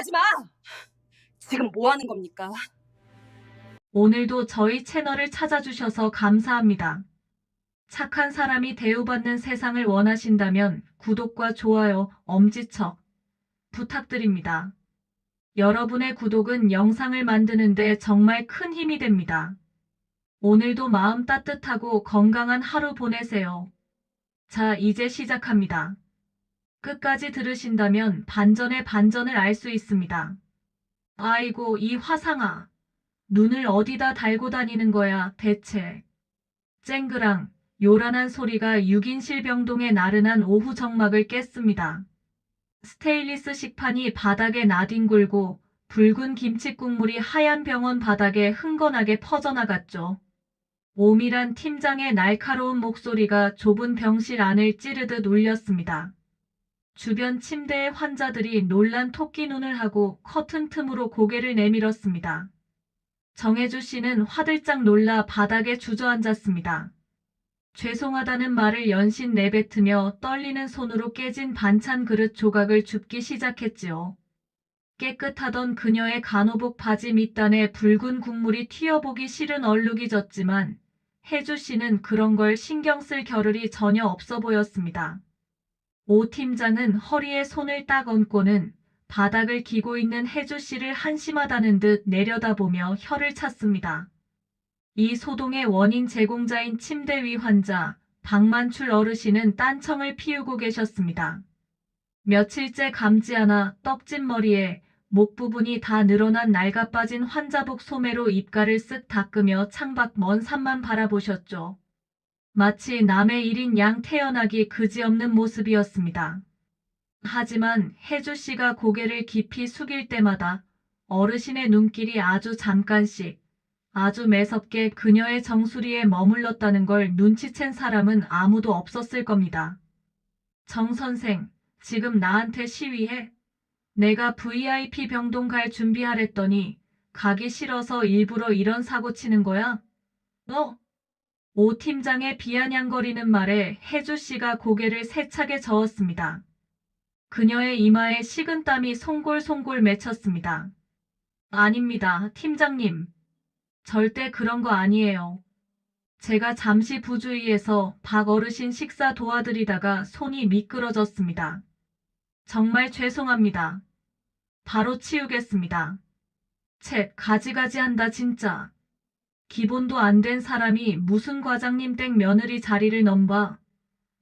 하지 마! 지금 뭐 하는 겁니까? 오늘도 저희 채널을 찾아주셔서 감사합니다. 착한 사람이 대우받는 세상을 원하신다면 구독과 좋아요, 엄지척 부탁드립니다. 여러분의 구독은 영상을 만드는데 정말 큰 힘이 됩니다. 오늘도 마음 따뜻하고 건강한 하루 보내세요. 자, 이제 시작합니다. 끝까지 들으신다면 반전의 반전을 알 수 있습니다. 아이고, 이 화상아. 눈을 어디다 달고 다니는 거야, 대체. 쨍그랑 요란한 소리가 6인실 병동의 나른한 오후 정막을 깼습니다. 스테인리스 식판이 바닥에 나뒹굴고 붉은 김치 국물이 하얀 병원 바닥에 흥건하게 퍼져나갔죠. 오밀한 팀장의 날카로운 목소리가 좁은 병실 안을 찌르듯 울렸습니다. 주변 침대의 환자들이 놀란 토끼 눈을 하고 커튼 틈으로 고개를 내밀었습니다. 정혜주 씨는 화들짝 놀라 바닥에 주저앉았습니다. 죄송하다는 말을 연신 내뱉으며 떨리는 손으로 깨진 반찬 그릇 조각을 줍기 시작했지요. 깨끗하던 그녀의 간호복 바지 밑단에 붉은 국물이 튀어보기 싫은 얼룩이 졌지만 혜주 씨는 그런 걸 신경 쓸 겨를이 전혀 없어 보였습니다. 오 팀장은 허리에 손을 딱 얹고는 바닥을 기고 있는 혜주 씨를 한심하다는 듯 내려다보며 혀를 찼습니다. 이 소동의 원인 제공자인 침대 위 환자 박만출 어르신은 딴청을 피우고 계셨습니다. 며칠째 감지 하나 떡진 머리에 목 부분이 다 늘어난 낡아빠진 환자복 소매로 입가를 쓱 닦으며 창밖 먼 산만 바라보셨죠. 마치 남의 일인 양 태연하기 그지없는 모습이었습니다. 하지만 혜주 씨가 고개를 깊이 숙일 때마다 어르신의 눈길이 아주 잠깐씩 아주 매섭게 그녀의 정수리에 머물렀다는 걸 눈치챈 사람은 아무도 없었을 겁니다. 정 선생, 지금 나한테 시위해? 내가 VIP 병동 갈 준비하랬더니 가기 싫어서 일부러 이런 사고 치는 거야? 너? 오 팀장의 비아냥거리는 말에 혜주 씨가 고개를 세차게 저었습니다. 그녀의 이마에 식은땀이 송골송골 맺혔습니다. 아닙니다, 팀장님. 절대 그런 거 아니에요. 제가 잠시 부주의해서 박 어르신 식사 도와드리다가 손이 미끄러졌습니다. 정말 죄송합니다. 바로 치우겠습니다. 쳇, 가지가지 한다 진짜. 기본도 안 된 사람이 무슨 과장님 댁 며느리 자리를 넘봐.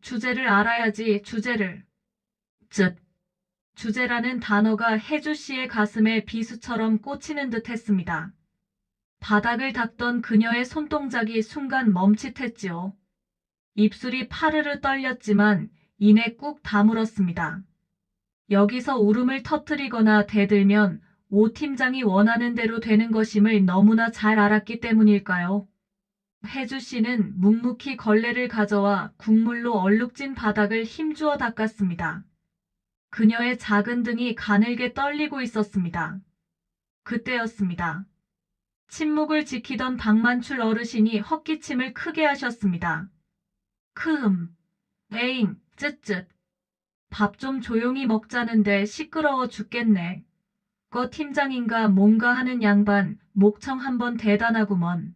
주제를 알아야지, 주제를. 쯧. 주제라는 단어가 혜주 씨의 가슴에 비수처럼 꽂히는 듯 했습니다. 바닥을 닦던 그녀의 손동작이 순간 멈칫했지요. 입술이 파르르 떨렸지만 이내 꾹 다물었습니다. 여기서 울음을 터뜨리거나 대들면 오 팀장이 원하는 대로 되는 것임을 너무나 잘 알았기 때문일까요? 혜주 씨는 묵묵히 걸레를 가져와 국물로 얼룩진 바닥을 힘주어 닦았습니다. 그녀의 작은 등이 가늘게 떨리고 있었습니다. 그때였습니다. 침묵을 지키던 박만출 어르신이 헛기침을 크게 하셨습니다. 크흠, 에잉, 쯧쯧. 밥 좀 조용히 먹자는데 시끄러워 죽겠네. 거 팀장인가 뭔가 하는 양반, 목청 한번 대단하구먼.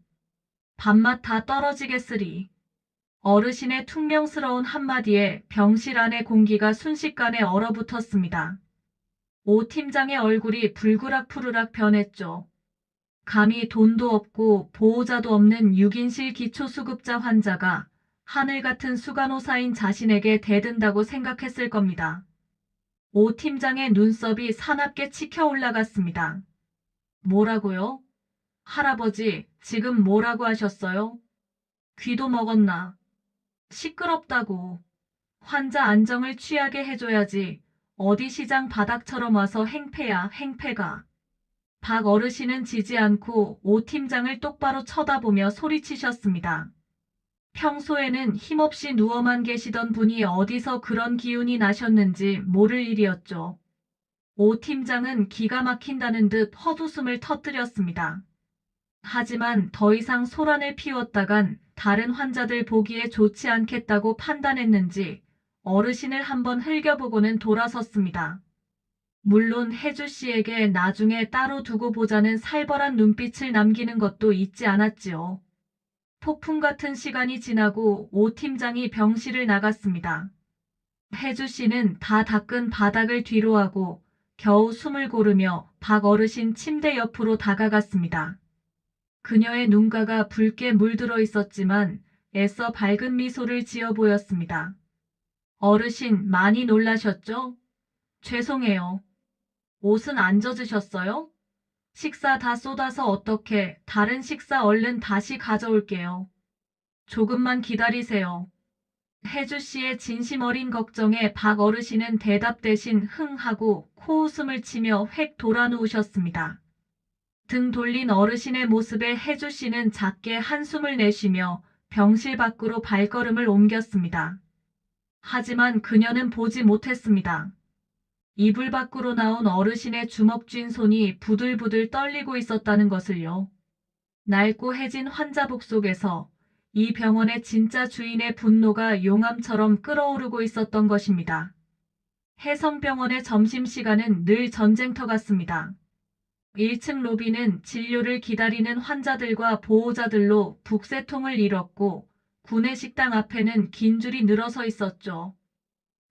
밥맛 다 떨어지겠으리. 어르신의 퉁명스러운 한마디에 병실 안의 공기가 순식간에 얼어붙었습니다. 오 팀장의 얼굴이 불그락푸르락 변했죠. 감히 돈도 없고 보호자도 없는 6인실 기초수급자 환자가 하늘 같은 수간호사인 자신에게 대든다고 생각했을 겁니다. 오 팀장의 눈썹이 사납게 치켜 올라갔습니다. 뭐라고요? 할아버지, 지금 뭐라고 하셨어요? 귀도 먹었나? 시끄럽다고. 환자 안정을 취하게 해줘야지. 어디 시장 바닥처럼 와서 행패야, 행패가. 박 어르신은 지지 않고 오 팀장을 똑바로 쳐다보며 소리치셨습니다. 평소에는 힘없이 누워만 계시던 분이 어디서 그런 기운이 나셨는지 모를 일이었죠. 오 팀장은 기가 막힌다는 듯 헛웃음을 터뜨렸습니다. 하지만 더 이상 소란을 피웠다간 다른 환자들 보기에 좋지 않겠다고 판단했는지 어르신을 한번 흘겨보고는 돌아섰습니다. 물론 혜주 씨에게 나중에 따로 두고 보자는 살벌한 눈빛을 남기는 것도 잊지 않았지요. 폭풍 같은 시간이 지나고 오 팀장이 병실을 나갔습니다. 혜주 씨는 다 닦은 바닥을 뒤로하고 겨우 숨을 고르며 박 어르신 침대 옆으로 다가갔습니다. 그녀의 눈가가 붉게 물들어 있었지만 애써 밝은 미소를 지어 보였습니다. 어르신 많이 놀라셨죠? 죄송해요. 옷은 안 젖으셨어요? 식사 다 쏟아서 어떻게 다른 식사 얼른 다시 가져올게요. 조금만 기다리세요. 혜주 씨의 진심 어린 걱정에 박 어르신은 대답 대신 흥 하고 코웃음을 치며 획 돌아누우셨습니다. 등 돌린 어르신의 모습에 혜주 씨는 작게 한숨을 내쉬며 병실 밖으로 발걸음을 옮겼습니다. 하지만 그녀는 보지 못했습니다. 이불 밖으로 나온 어르신의 주먹 쥔 손이 부들부들 떨리고 있었다는 것을요. 낡고 해진 환자복 속에서 이 병원의 진짜 주인의 분노가 용암처럼 끓어오르고 있었던 것입니다. 해성병원의 점심시간은 늘 전쟁터 같습니다. 1층 로비는 진료를 기다리는 환자들과 보호자들로 북새통을 이뤘고 구내식당 앞에는 긴 줄이 늘어서 있었죠.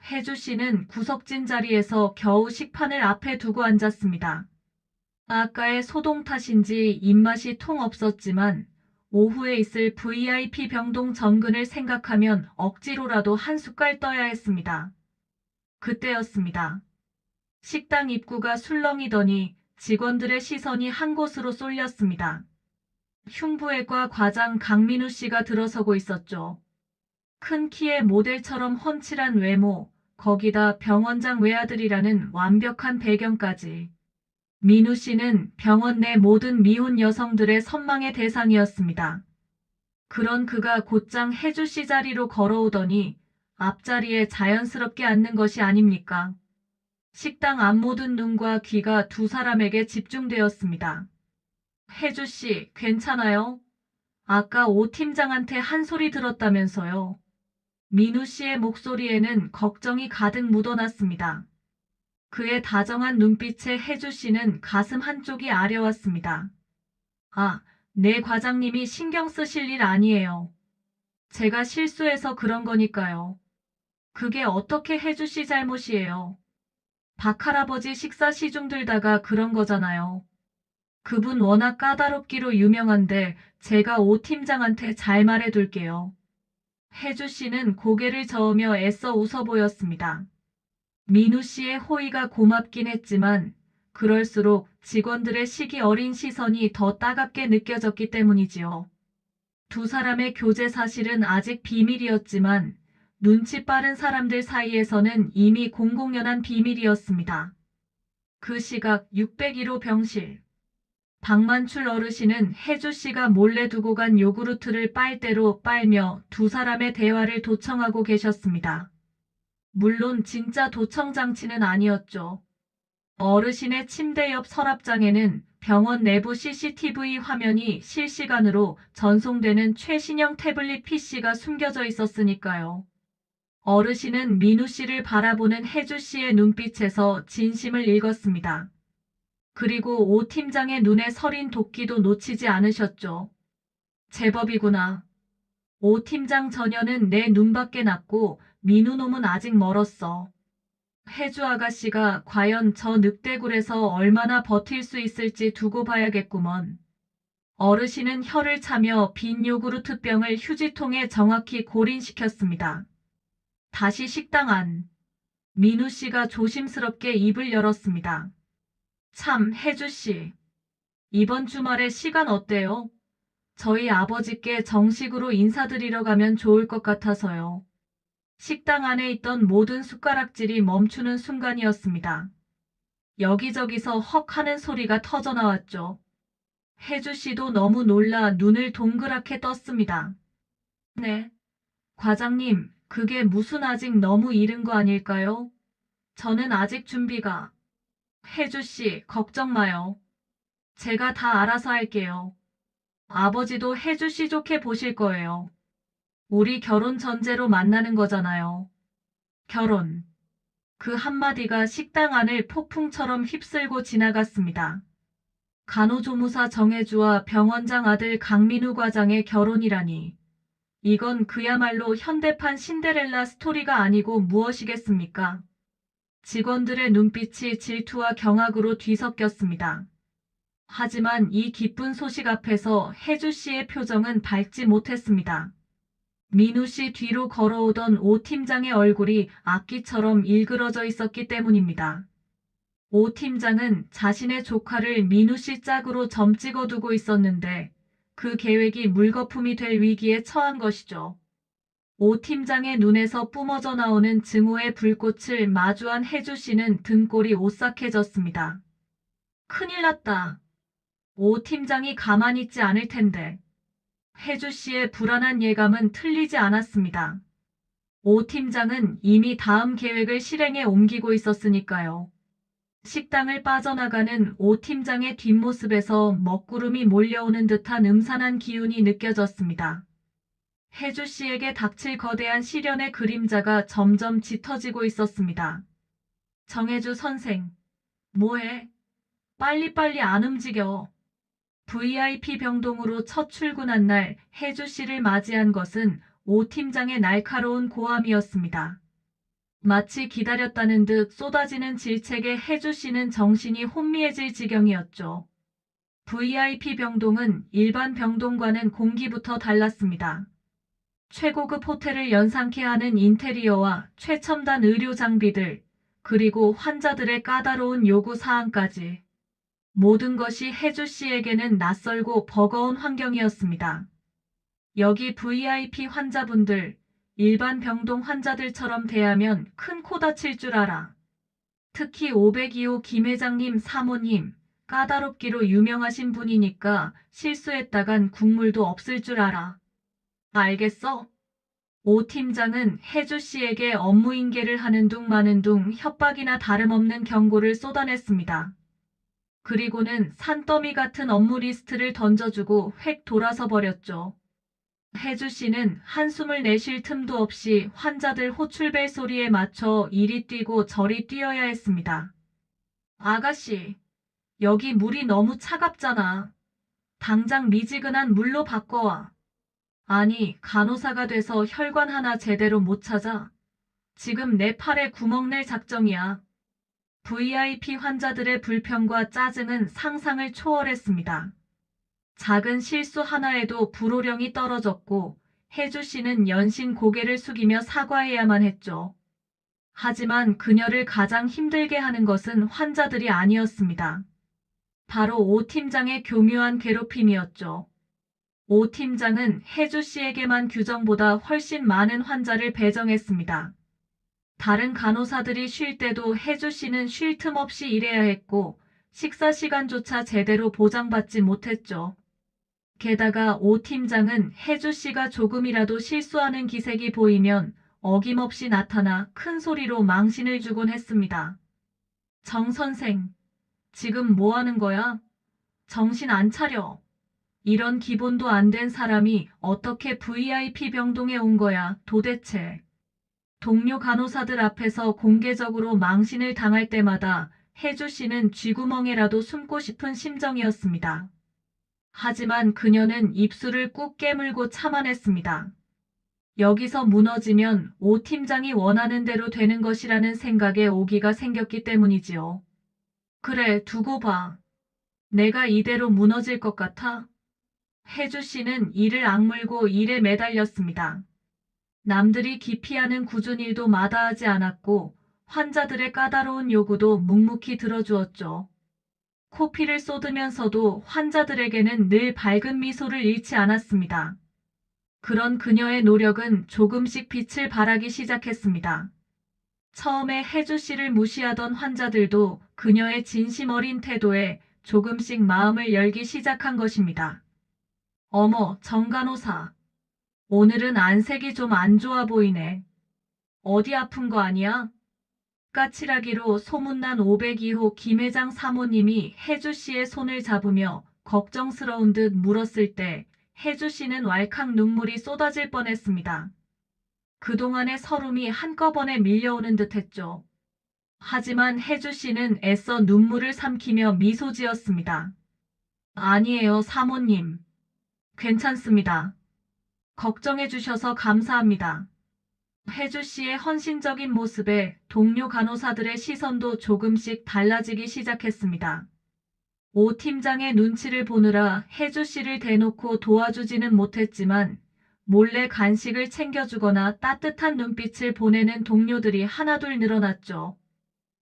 혜주 씨는 구석진 자리에서 겨우 식판을 앞에 두고 앉았습니다. 아까의 소동 탓인지 입맛이 통 없었지만 오후에 있을 VIP 병동 정근을 생각하면 억지로라도 한 숟갈 떠야 했습니다. 그때였습니다. 식당 입구가 술렁이더니 직원들의 시선이 한 곳으로 쏠렸습니다. 흉부외과 과장 강민우 씨가 들어서고 있었죠. 큰 키에 모델처럼 훤칠한 외모, 거기다 병원장 외아들이라는 완벽한 배경까지. 민우 씨는 병원 내 모든 미혼 여성들의 선망의 대상이었습니다. 그런 그가 곧장 혜주 씨 자리로 걸어오더니 앞자리에 자연스럽게 앉는 것이 아닙니까? 식당 앞 모든 눈과 귀가 두 사람에게 집중되었습니다. 혜주 씨, 괜찮아요? 아까 오 팀장한테 한 소리 들었다면서요. 민우 씨의 목소리에는 걱정이 가득 묻어났습니다. 그의 다정한 눈빛에 혜주 씨는 가슴 한쪽이 아려왔습니다. 아, 네 과장님이 신경 쓰실 일 아니에요. 제가 실수해서 그런 거니까요. 그게 어떻게 혜주 씨 잘못이에요. 박할아버지 식사 시중 들다가 그런 거잖아요. 그분 워낙 까다롭기로 유명한데 제가 오 팀장한테 잘 말해둘게요. 혜주 씨는 고개를 저으며 애써 웃어 보였습니다. 민우 씨의 호의가 고맙긴 했지만 그럴수록 직원들의 시기 어린 시선이 더 따갑게 느껴졌기 때문이지요. 두 사람의 교제 사실은 아직 비밀이었지만 눈치 빠른 사람들 사이에서는 이미 공공연한 비밀이었습니다. 그 시각 601호 병실. 박만출 어르신은 혜주 씨가 몰래 두고 간 요구르트를 빨대로 빨며 두 사람의 대화를 도청하고 계셨습니다. 물론 진짜 도청 장치는 아니었죠. 어르신의 침대 옆 서랍장에는 병원 내부 CCTV 화면이 실시간으로 전송되는 최신형 태블릿 PC가 숨겨져 있었으니까요. 어르신은 민우 씨를 바라보는 혜주 씨의 눈빛에서 진심을 읽었습니다. 그리고 오 팀장의 눈에 서린 도끼도 놓치지 않으셨죠. 제법이구나. 오 팀장 전혀는 내 눈밖에 났고 민우 놈은 아직 멀었어. 혜주 아가씨가 과연 저 늑대굴에서 얼마나 버틸 수 있을지 두고 봐야겠구먼. 어르신은 혀를 차며 빈 요구르트 병을 휴지통에 정확히 골인시켰습니다. 다시 식당 안. 민우 씨가 조심스럽게 입을 열었습니다. 참, 혜주 씨. 이번 주말에 시간 어때요? 저희 아버지께 정식으로 인사드리러 가면 좋을 것 같아서요. 식당 안에 있던 모든 숟가락질이 멈추는 순간이었습니다. 여기저기서 헉 하는 소리가 터져나왔죠. 혜주 씨도 너무 놀라 눈을 동그랗게 떴습니다. 네. 과장님, 그게 무슨 아직 너무 이른 거 아닐까요? 저는 아직 준비가. 혜주 씨, 걱정 마요. 제가 다 알아서 할게요. 아버지도 혜주 씨 좋게 보실 거예요. 우리 결혼 전제로 만나는 거잖아요. 결혼. 그 한마디가 식당 안을 폭풍처럼 휩쓸고 지나갔습니다. 간호조무사 정혜주와 병원장 아들 강민우 과장의 결혼이라니. 이건 그야말로 현대판 신데렐라 스토리가 아니고 무엇이겠습니까? 직원들의 눈빛이 질투와 경악으로 뒤섞였습니다. 하지만 이 기쁜 소식 앞에서 혜주 씨의 표정은 밝지 못했습니다. 민우 씨 뒤로 걸어오던 오 팀장의 얼굴이 악기처럼 일그러져 있었기 때문입니다. 오 팀장은 자신의 조카를 민우 씨 짝으로 점 찍어두고 있었는데 그 계획이 물거품이 될 위기에 처한 것이죠. 오 팀장의 눈에서 뿜어져 나오는 증오의 불꽃을 마주한 혜주 씨는 등골이 오싹해졌습니다. 큰일 났다. 오 팀장이 가만히 있지 않을 텐데. 혜주 씨의 불안한 예감은 틀리지 않았습니다. 오 팀장은 이미 다음 계획을 실행에 옮기고 있었으니까요. 식당을 빠져나가는 오 팀장의 뒷모습에서 먹구름이 몰려오는 듯한 음산한 기운이 느껴졌습니다. 혜주 씨에게 닥칠 거대한 시련의 그림자가 점점 짙어지고 있었습니다. 정혜주 선생, 뭐해? 빨리빨리 안 움직여. VIP 병동으로 첫 출근한 날 혜주 씨를 맞이한 것은 오 팀장의 날카로운 고함이었습니다. 마치 기다렸다는 듯 쏟아지는 질책에 혜주 씨는 정신이 혼미해질 지경이었죠. VIP 병동은 일반 병동과는 공기부터 달랐습니다. 최고급 호텔을 연상케 하는 인테리어와 최첨단 의료 장비들, 그리고 환자들의 까다로운 요구 사항까지. 모든 것이 혜주 씨에게는 낯설고 버거운 환경이었습니다. 여기 VIP 환자분들, 일반 병동 환자들처럼 대하면 큰 코 다칠 줄 알아. 특히 502호 김 회장님 사모님, 까다롭기로 유명하신 분이니까 실수했다간 국물도 없을 줄 알아. 알겠어? 오 팀장은 혜주 씨에게 업무 인계를 하는 둥 마는 둥 협박이나 다름없는 경고를 쏟아냈습니다. 그리고는 산더미 같은 업무 리스트를 던져주고 획 돌아서 버렸죠. 혜주 씨는 한숨을 내쉴 틈도 없이 환자들 호출벨 소리에 맞춰 이리 뛰고 저리 뛰어야 했습니다. 아가씨, 여기 물이 너무 차갑잖아. 당장 미지근한 물로 바꿔와. 아니, 간호사가 돼서 혈관 하나 제대로 못 찾아. 지금 내 팔에 구멍 낼 작정이야. VIP 환자들의 불평과 짜증은 상상을 초월했습니다. 작은 실수 하나에도 불호령이 떨어졌고 혜주 씨는 연신 고개를 숙이며 사과해야만 했죠. 하지만 그녀를 가장 힘들게 하는 것은 환자들이 아니었습니다. 바로 오 팀장의 교묘한 괴롭힘이었죠. 오 팀장은 혜주 씨에게만 규정보다 훨씬 많은 환자를 배정했습니다. 다른 간호사들이 쉴 때도 혜주 씨는 쉴 틈 없이 일해야 했고 식사 시간조차 제대로 보장받지 못했죠. 게다가 오 팀장은 혜주 씨가 조금이라도 실수하는 기색이 보이면 어김없이 나타나 큰 소리로 망신을 주곤 했습니다. 정 선생, 지금 뭐 하는 거야? 정신 안 차려. 이런 기본도 안 된 사람이 어떻게 VIP 병동에 온 거야, 도대체. 동료 간호사들 앞에서 공개적으로 망신을 당할 때마다 혜주 씨는 쥐구멍에라도 숨고 싶은 심정이었습니다. 하지만 그녀는 입술을 꾹 깨물고 참아냈습니다. 여기서 무너지면 오 팀장이 원하는 대로 되는 것이라는 생각에 오기가 생겼기 때문이지요. 그래, 두고 봐. 내가 이대로 무너질 것 같아? 혜주 씨는 이를 악물고 일에 매달렸습니다. 남들이 기피하는 굳은 일도 마다하지 않았고 환자들의 까다로운 요구도 묵묵히 들어주었죠. 코피를 쏟으면서도 환자들에게는 늘 밝은 미소를 잃지 않았습니다. 그런 그녀의 노력은 조금씩 빛을 발하기 시작했습니다. 처음에 혜주 씨를 무시하던 환자들도 그녀의 진심 어린 태도에 조금씩 마음을 열기 시작한 것입니다. 어머, 정 간호사. 오늘은 안색이 좀 안 좋아 보이네. 어디 아픈 거 아니야? 까칠하기로 소문난 502호 김 회장 사모님이 혜주 씨의 손을 잡으며 걱정스러운 듯 물었을 때 혜주 씨는 왈칵 눈물이 쏟아질 뻔했습니다. 그동안의 서름이 한꺼번에 밀려오는 듯했죠. 하지만 혜주 씨는 애써 눈물을 삼키며 미소 지었습니다. 아니에요, 사모님. 괜찮습니다. 걱정해 주셔서 감사합니다. 혜주 씨의 헌신적인 모습에 동료 간호사들의 시선도 조금씩 달라지기 시작했습니다. 오 팀장의 눈치를 보느라 혜주 씨를 대놓고 도와주지는 못했지만 몰래 간식을 챙겨주거나 따뜻한 눈빛을 보내는 동료들이 하나둘 늘어났죠.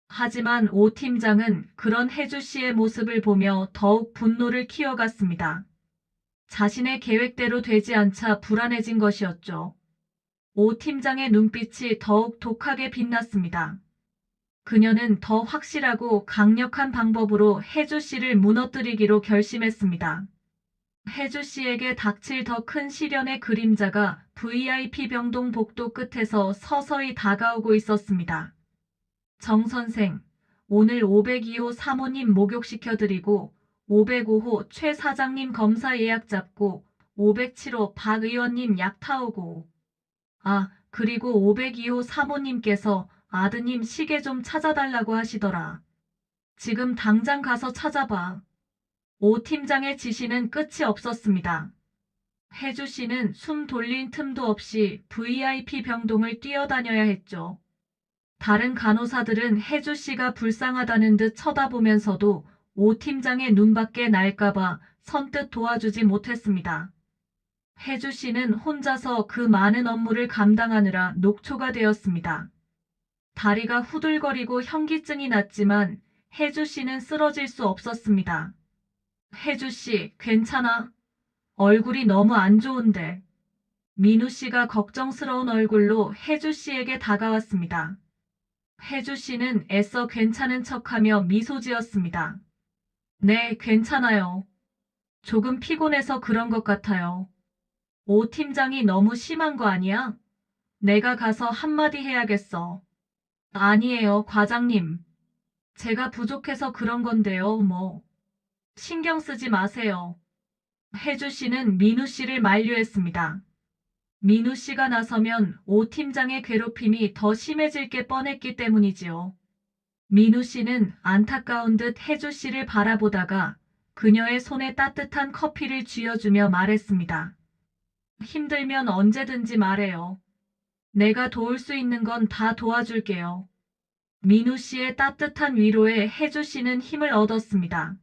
하지만 오 팀장은 그런 혜주 씨의 모습을 보며 더욱 분노를 키워갔습니다. 자신의 계획대로 되지 않자 불안해진 것이었죠. 오 팀장의 눈빛이 더욱 독하게 빛났습니다. 그녀는 더 확실하고 강력한 방법으로 혜주 씨를 무너뜨리기로 결심했습니다. 혜주 씨에게 닥칠 더 큰 시련의 그림자가 VIP 병동 복도 끝에서 서서히 다가오고 있었습니다. 정 선생, 오늘 502호 사모님 목욕시켜드리고 505호 최 사장님 검사 예약 잡고 507호 박 의원님 약 타오고 그리고 502호 사모님께서 아드님 시계 좀 찾아달라고 하시더라. 지금 당장 가서 찾아봐. 오 팀장의 지시는 끝이 없었습니다. 혜주 씨는 숨 돌릴 틈도 없이 VIP 병동을 뛰어다녀야 했죠. 다른 간호사들은 혜주 씨가 불쌍하다는 듯 쳐다보면서도 오 팀장의 눈밖에 날까봐 선뜻 도와주지 못했습니다. 혜주 씨는 혼자서 그 많은 업무를 감당하느라 녹초가 되었습니다. 다리가 후들거리고 현기증이 났지만 혜주 씨는 쓰러질 수 없었습니다. 혜주 씨, 괜찮아? 얼굴이 너무 안 좋은데. 민우 씨가 걱정스러운 얼굴로 혜주 씨에게 다가왔습니다. 혜주 씨는 애써 괜찮은 척하며 미소 지었습니다. 네, 괜찮아요. 조금 피곤해서 그런 것 같아요. 오 팀장이 너무 심한 거 아니야? 내가 가서 한마디 해야겠어. 아니에요, 과장님. 제가 부족해서 그런 건데요, 뭐. 신경 쓰지 마세요. 혜주 씨는 민우 씨를 만류했습니다. 민우 씨가 나서면 오 팀장의 괴롭힘이 더 심해질 게 뻔했기 때문이지요. 민우 씨는 안타까운 듯 혜주 씨를 바라보다가 그녀의 손에 따뜻한 커피를 쥐어주며 말했습니다. 힘들면 언제든지 말해요. 내가 도울 수 있는 건 다 도와줄게요. 민우 씨의 따뜻한 위로에 혜주 씨는 힘을 얻었습니다.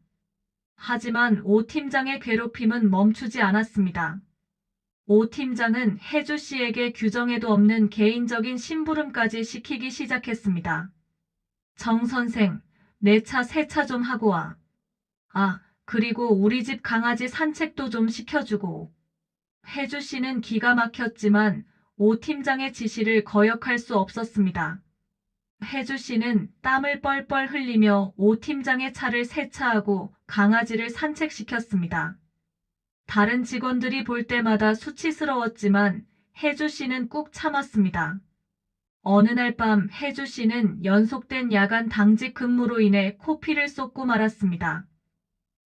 하지만 오 팀장의 괴롭힘은 멈추지 않았습니다. 오 팀장은 혜주 씨에게 규정에도 없는 개인적인 심부름까지 시키기 시작했습니다. 정 선생, 내 차 세차 좀 하고 와. 그리고 우리 집 강아지 산책도 좀 시켜주고. 혜주 씨는 기가 막혔지만 오 팀장의 지시를 거역할 수 없었습니다. 혜주 씨는 땀을 뻘뻘 흘리며 오 팀장의 차를 세차하고 강아지를 산책시켰습니다. 다른 직원들이 볼 때마다 수치스러웠지만 혜주 씨는 꾹 참았습니다. 어느 날 밤 혜주 씨는 연속된 야간 당직 근무로 인해 코피를 쏟고 말았습니다.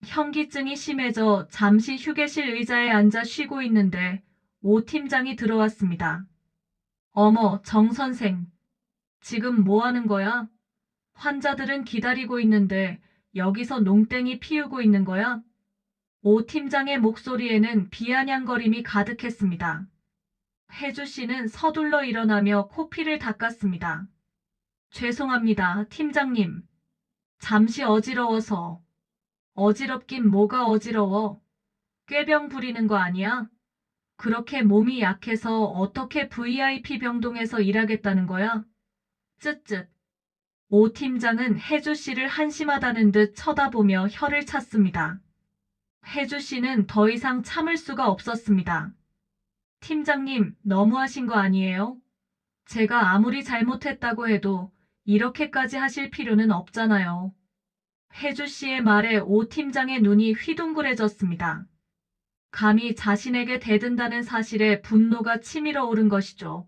현기증이 심해져 잠시 휴게실 의자에 앉아 쉬고 있는데 오 팀장이 들어왔습니다. 어머, 정 선생. 지금 뭐 하는 거야? 환자들은 기다리고 있는데 여기서 농땡이 피우고 있는 거야? 오 팀장의 목소리에는 비아냥거림이 가득했습니다. 혜주 씨는 서둘러 일어나며 코피를 닦았습니다. 죄송합니다, 팀장님. 잠시 어지러워서. 어지럽긴 뭐가 어지러워. 꾀병 부리는 거 아니야? 그렇게 몸이 약해서 어떻게 VIP 병동에서 일하겠다는 거야? 쯧쯧. 오 팀장은 혜주 씨를 한심하다는 듯 쳐다보며 혀를 찼습니다. 혜주 씨는 더 이상 참을 수가 없었습니다. 팀장님, 너무하신 거 아니에요? 제가 아무리 잘못했다고 해도 이렇게까지 하실 필요는 없잖아요. 혜주 씨의 말에 오 팀장의 눈이 휘둥그레졌습니다. 감히 자신에게 대든다는 사실에 분노가 치밀어 오른 것이죠.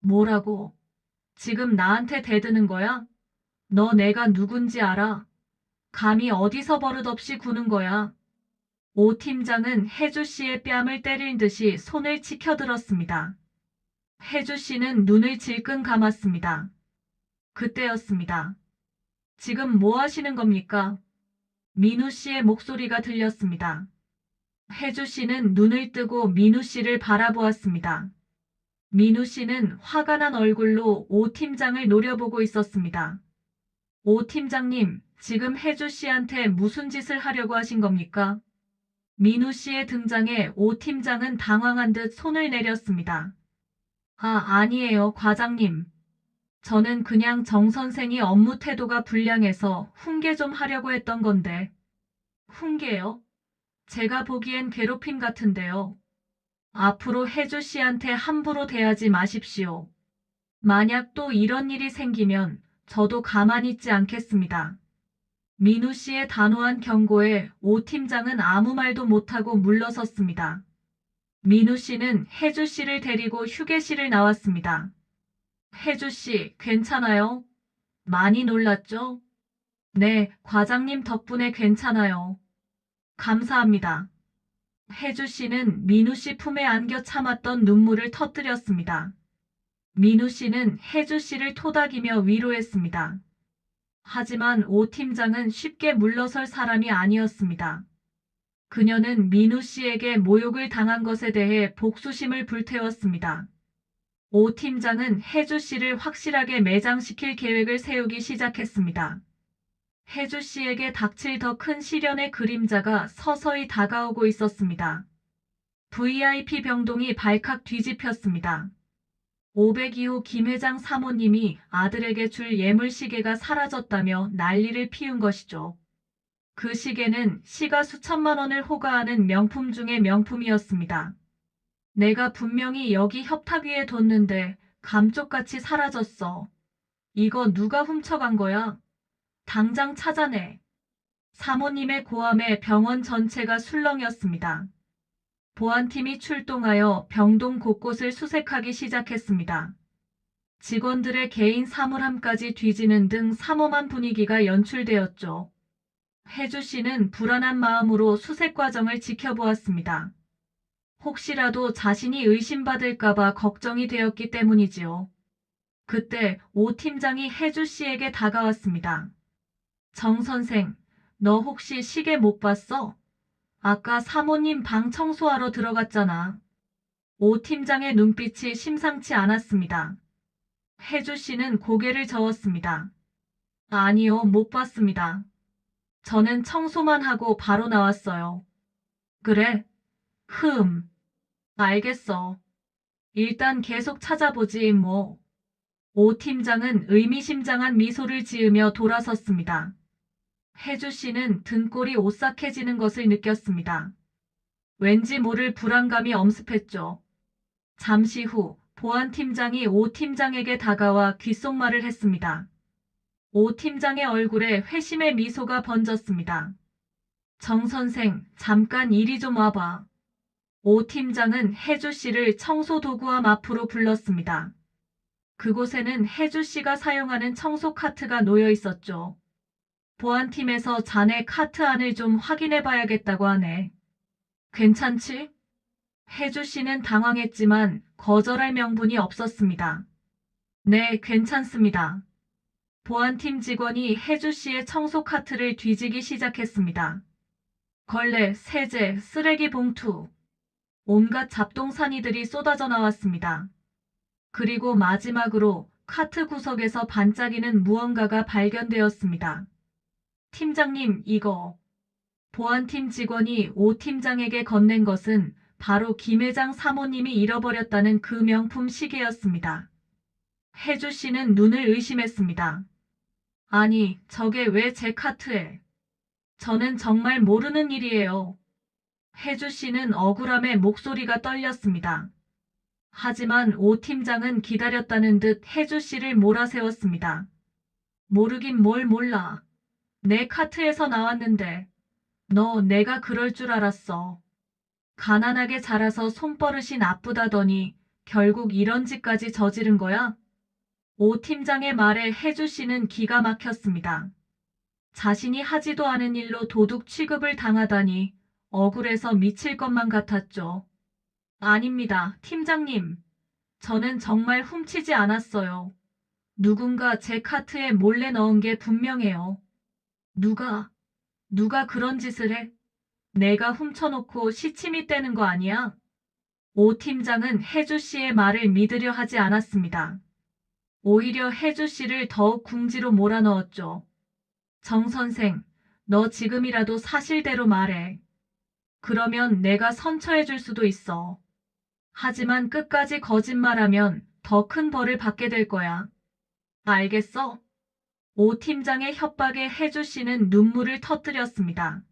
뭐라고? 지금 나한테 대드는 거야? 너 내가 누군지 알아? 감히 어디서 버릇없이 구는 거야? 오 팀장은 혜주 씨의 뺨을 때릴 듯이 손을 치켜들었습니다. 혜주 씨는 눈을 질끈 감았습니다. 그때였습니다. 지금 뭐 하시는 겁니까? 민우 씨의 목소리가 들렸습니다. 혜주 씨는 눈을 뜨고 민우 씨를 바라보았습니다. 민우 씨는 화가 난 얼굴로 오 팀장을 노려보고 있었습니다. 오 팀장님, 지금 혜주 씨한테 무슨 짓을 하려고 하신 겁니까? 민우 씨의 등장에 오 팀장은 당황한 듯 손을 내렸습니다. 아니에요, 과장님. 저는 그냥 정 선생이 업무 태도가 불량해서 훈계 좀 하려고 했던 건데. 훈계요? 제가 보기엔 괴롭힘 같은데요. 앞으로 혜주 씨한테 함부로 대하지 마십시오. 만약 또 이런 일이 생기면 저도 가만히 있지 않겠습니다. 민우 씨의 단호한 경고에 오 팀장은 아무 말도 못하고 물러섰습니다. 민우 씨는 혜주 씨를 데리고 휴게실을 나왔습니다. 혜주 씨, 괜찮아요? 많이 놀랐죠? 네, 과장님 덕분에 괜찮아요. 감사합니다. 혜주 씨는 민우 씨 품에 안겨 참았던 눈물을 터뜨렸습니다. 민우 씨는 혜주 씨를 토닥이며 위로했습니다. 하지만 오 팀장은 쉽게 물러설 사람이 아니었습니다. 그녀는 민우 씨에게 모욕을 당한 것에 대해 복수심을 불태웠습니다. 오 팀장은 혜주 씨를 확실하게 매장시킬 계획을 세우기 시작했습니다. 혜주 씨에게 닥칠 더 큰 시련의 그림자가 서서히 다가오고 있었습니다. VIP 병동이 발칵 뒤집혔습니다. 502호 김 회장 사모님이 아들에게 줄 예물 시계가 사라졌다며 난리를 피운 것이죠. 그 시계는 시가 수천만 원을 호가하는 명품 중의 명품이었습니다. 내가 분명히 여기 협탁 위에 뒀는데 감쪽같이 사라졌어. 이거 누가 훔쳐간 거야? 당장 찾아내. 사모님의 고함에 병원 전체가 술렁였습니다. 보안팀이 출동하여 병동 곳곳을 수색하기 시작했습니다. 직원들의 개인 사물함까지 뒤지는 등 삼엄한 분위기가 연출되었죠. 혜주 씨는 불안한 마음으로 수색 과정을 지켜보았습니다. 혹시라도 자신이 의심받을까봐 걱정이 되었기 때문이지요. 그때 오 팀장이 혜주 씨에게 다가왔습니다. 정 선생, 너 혹시 시계 못 봤어? 아까 사모님 방 청소하러 들어갔잖아. 오 팀장의 눈빛이 심상치 않았습니다. 혜주 씨는 고개를 저었습니다. 아니요, 못 봤습니다. 저는 청소만 하고 바로 나왔어요. 그래? 알겠어. 일단 계속 찾아보지 뭐. 오 팀장은 의미심장한 미소를 지으며 돌아섰습니다. 혜주 씨는 등골이 오싹해지는 것을 느꼈습니다. 왠지 모를 불안감이 엄습했죠. 잠시 후 보안팀장이 오 팀장에게 다가와 귓속말을 했습니다. 오 팀장의 얼굴에 회심의 미소가 번졌습니다. 정 선생, 잠깐 이리 좀 와봐. 오 팀장은 혜주 씨를 청소 도구함 앞으로 불렀습니다. 그곳에는 혜주 씨가 사용하는 청소 카트가 놓여 있었죠. 보안팀에서 자네 카트 안을 좀 확인해 봐야겠다고 하네. 괜찮지? 혜주 씨는 당황했지만 거절할 명분이 없었습니다. 네, 괜찮습니다. 보안팀 직원이 혜주 씨의 청소 카트를 뒤지기 시작했습니다. 걸레, 세제, 쓰레기 봉투, 온갖 잡동사니들이 쏟아져 나왔습니다. 그리고 마지막으로 카트 구석에서 반짝이는 무언가가 발견되었습니다. 팀장님, 이거. 보안팀 직원이 오 팀장에게 건넨 것은 바로 김 회장 사모님이 잃어버렸다는 그 명품 시계였습니다. 혜주 씨는 눈을 의심했습니다. 아니, 저게 왜 제 카트에? 저는 정말 모르는 일이에요. 혜주 씨는 억울함에 목소리가 떨렸습니다. 하지만 오 팀장은 기다렸다는 듯 혜주 씨를 몰아세웠습니다. 모르긴 뭘 몰라. 내 카트에서 나왔는데. 너 내가 그럴 줄 알았어. 가난하게 자라서 손버릇이 나쁘다더니 결국 이런 짓까지 저지른 거야? 오 팀장의 말에 혜주 씨는 기가 막혔습니다. 자신이 하지도 않은 일로 도둑 취급을 당하다니 억울해서 미칠 것만 같았죠. 아닙니다, 팀장님. 저는 정말 훔치지 않았어요. 누군가 제 카트에 몰래 넣은 게 분명해요. 누가 그런 짓을 해? 내가 훔쳐놓고 시침이 떼는 거 아니야? 오 팀장은 혜주 씨의 말을 믿으려 하지 않았습니다. 오히려 혜주 씨를 더욱 궁지로 몰아넣었죠. 정 선생, 너 지금이라도 사실대로 말해. 그러면 내가 선처해 줄 수도 있어. 하지만 끝까지 거짓말하면 더 큰 벌을 받게 될 거야. 알겠어? 오 팀장의 협박에 혜주 씨는 눈물을 터뜨렸습니다.